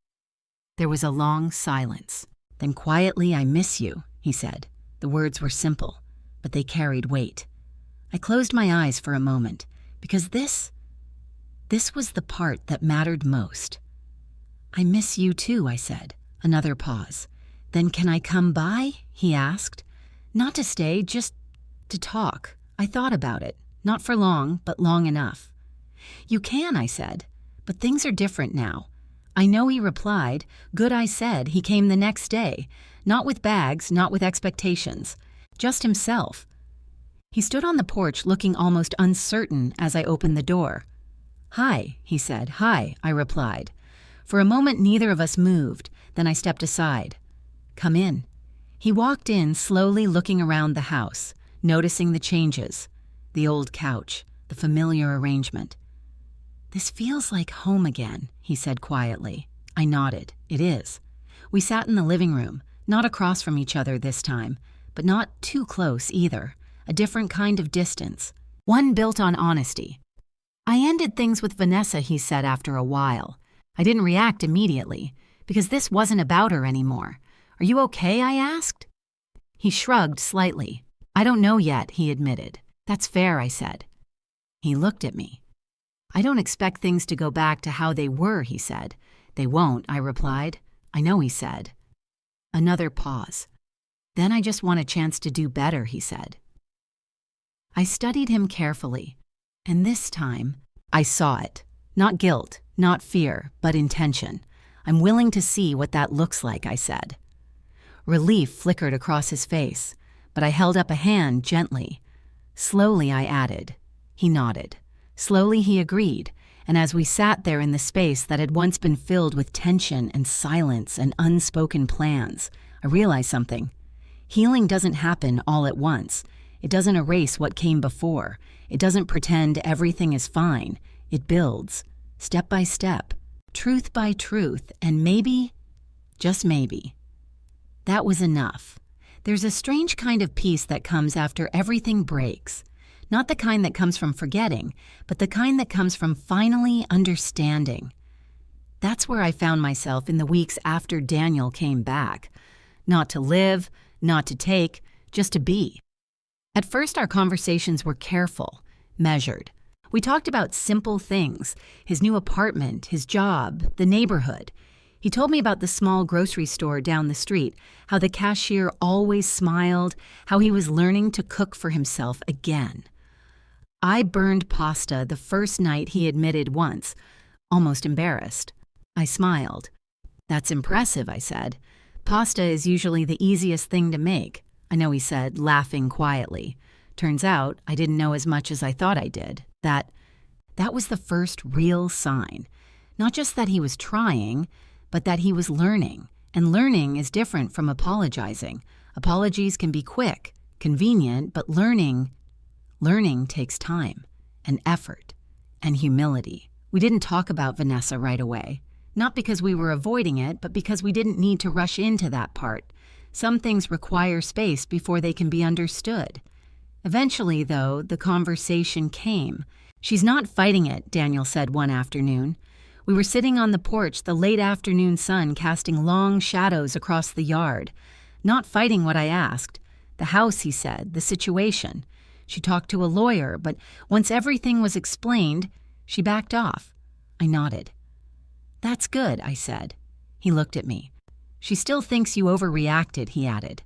There was a long silence. Then quietly, I miss you, he said. The words were simple, but they carried weight. I closed my eyes for a moment, because this was the part that mattered most. I miss you too, I said. Another pause. Then can I come by? He asked. Not to stay, just to talk. I thought about it. Not for long, but long enough. You can, I said. But things are different now. I know, he replied. Good, I said. He came the next day. Not with bags, not with expectations. Just himself. He stood on the porch looking almost uncertain as I opened the door. Hi, he said. Hi, I replied. For a moment neither of us moved. Then I stepped aside. Come in. He walked in, slowly looking around the house, noticing the changes. The old couch, the familiar arrangement. This feels like home again, he said quietly. I nodded. It is. We sat in the living room, not across from each other this time, but not too close either. A different kind of distance. One built on honesty. I ended things with Vanessa, he said after a while. I didn't react immediately, because this wasn't about her anymore. Are you okay? I asked. He shrugged slightly. I don't know yet, he admitted. That's fair, I said. He looked at me. I don't expect things to go back to how they were, he said. They won't, I replied. I know, he said. Another pause. Then I just want a chance to do better, he said. I studied him carefully, and this time I saw it. Not guilt, not fear, but intention. I'm willing to see what that looks like, I said. Relief flickered across his face, but I held up a hand gently. Slowly, I added. He nodded. Slowly, he agreed, and as we sat there in the space that had once been filled with tension and silence and unspoken plans, I realized something. Healing doesn't happen all at once. It doesn't erase what came before. It doesn't pretend everything is fine. It builds, step by step, truth by truth, and maybe, just maybe. That was enough. There's a strange kind of peace that comes after everything breaks. Not the kind that comes from forgetting, but the kind that comes from finally understanding. That's where I found myself in the weeks after Daniel came back. Not to live, not to take, just to be. At first, our conversations were careful, measured. We talked about simple things, his new apartment, his job, the neighborhood. He told me about the small grocery store down the street, how the cashier always smiled, how he was learning to cook for himself again. I burned pasta the first night, he admitted once, almost embarrassed. I smiled. That's impressive, I said. Pasta is usually the easiest thing to make. I know, he said, laughing quietly. Turns out I didn't know as much as I thought I did. That was the first real sign. Not just that he was trying, but that he was learning. And learning is different from apologizing. Apologies can be quick, convenient, but learning takes time and effort and humility. We didn't talk about Vanessa right away. Not because we were avoiding it, but because we didn't need to rush into that part. Some things require space before they can be understood. Eventually, though, the conversation came. She's not fighting it, Daniel said one afternoon. We were sitting on the porch, the late afternoon sun casting long shadows across the yard. Not fighting what I asked. The house, he said, the situation. She talked to a lawyer, but once everything was explained, she backed off. I nodded. That's good, I said. He looked at me. She still thinks you overreacted, he added.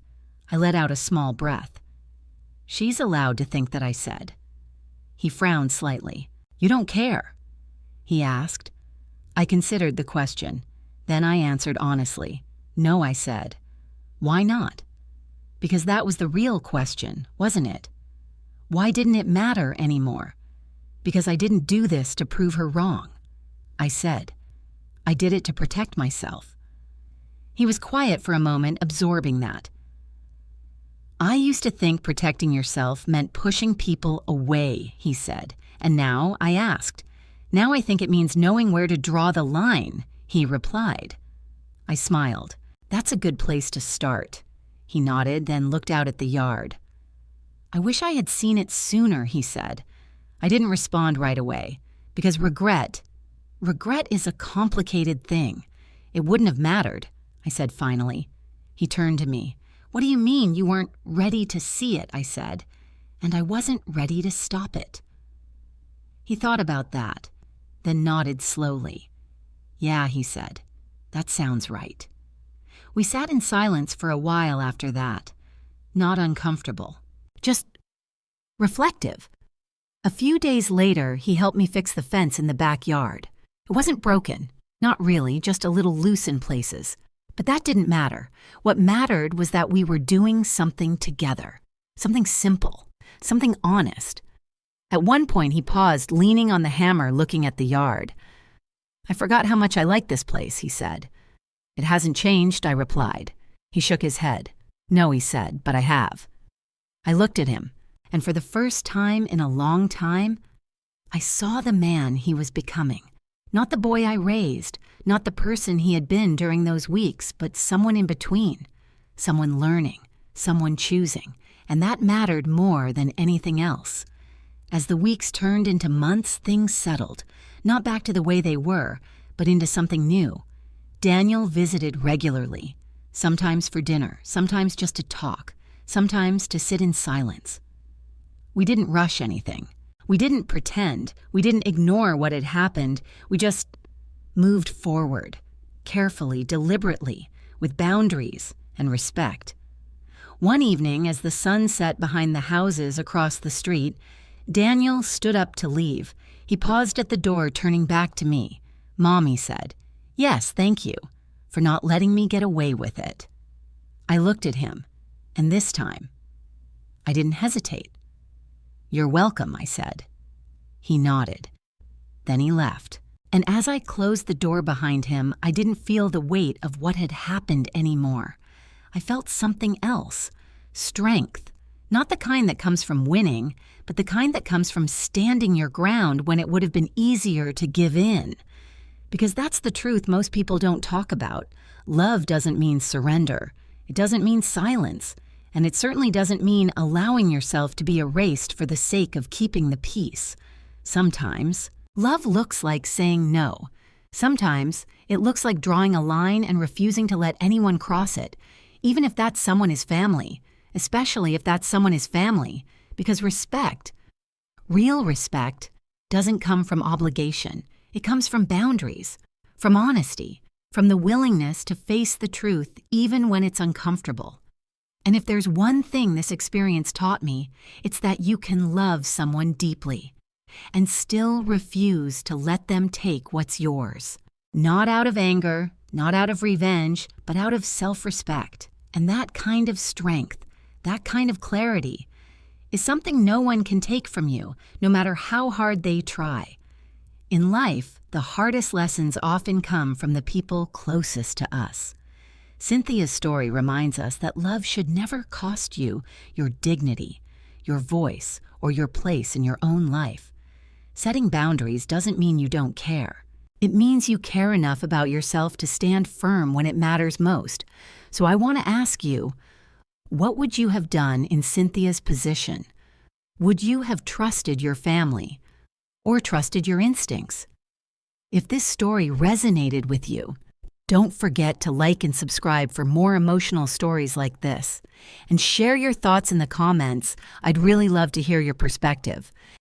I let out a small breath. She's allowed to think that, I said. He frowned slightly. You don't care? He asked. I considered the question. Then I answered honestly. No, I said. Why not? Because that was the real question, wasn't it? Why didn't it matter anymore? Because I didn't do this to prove her wrong. I said, I did it to protect myself. He was quiet for a moment, absorbing that. I used to think protecting yourself meant pushing people away, he said, and now I asked. Now I think it means knowing where to draw the line, he replied. I smiled. That's a good place to start. He nodded, then looked out at the yard. I wish I had seen it sooner, he said. I didn't respond right away, because regret is a complicated thing. It wouldn't have mattered, I said finally. He turned to me. What do you mean you weren't ready to see it, I said, and I wasn't ready to stop it. He thought about that, then nodded slowly. Yeah, he said, that sounds right. We sat in silence for a while after that, not uncomfortable, just reflective. A few days later, he helped me fix the fence in the backyard. It wasn't broken, not really, just a little loose in places. But that didn't matter. What mattered was that we were doing something together, something simple, something honest. At one point, he paused, leaning on the hammer, looking at the yard. I forgot how much I like this place, he said. It hasn't changed, I replied. He shook his head. No, he said, but I have. I looked at him, and for the first time in a long time, I saw the man he was becoming. Not the boy I raised, not the person he had been during those weeks, but someone in between, someone learning, someone choosing, and that mattered more than anything else. As the weeks turned into months, things settled, not back to the way they were, but into something new. Daniel visited regularly, sometimes for dinner, sometimes just to talk, sometimes to sit in silence. We didn't rush anything. We didn't pretend. We didn't ignore what had happened. We just moved forward, carefully, deliberately, with boundaries and respect. One evening, as the sun set behind the houses across the street, Daniel stood up to leave. He paused at the door, turning back to me. Mom, he said, yes, thank you for not letting me get away with it. I looked at him, and this time, I didn't hesitate. You're welcome, I said. He nodded. Then he left. And as I closed the door behind him, I didn't feel the weight of what had happened anymore. I felt something else. Strength. Not the kind that comes from winning, but the kind that comes from standing your ground when it would have been easier to give in. Because that's the truth most people don't talk about. Love doesn't mean surrender. It doesn't mean silence. And it certainly doesn't mean allowing yourself to be erased for the sake of keeping the peace. Sometimes, love looks like saying no. Sometimes, it looks like drawing a line and refusing to let anyone cross it, even if that someone is family, especially if that someone is family, because respect, real respect, doesn't come from obligation. It comes from boundaries, from honesty, from the willingness to face the truth even when it's uncomfortable. And if there's one thing this experience taught me, it's that you can love someone deeply and still refuse to let them take what's yours. Not out of anger, not out of revenge, but out of self-respect. And that kind of strength, that kind of clarity, is something no one can take from you, no matter how hard they try. In life, the hardest lessons often come from the people closest to us. Cynthia's story reminds us that love should never cost you your dignity, your voice, or your place in your own life. Setting boundaries doesn't mean you don't care. It means you care enough about yourself to stand firm when it matters most. So I want to ask you, what would you have done in Cynthia's position? Would you have trusted your family or trusted your instincts? If this story resonated with you, don't forget to like and subscribe for more emotional stories like this. And share your thoughts in the comments. I'd really love to hear your perspective.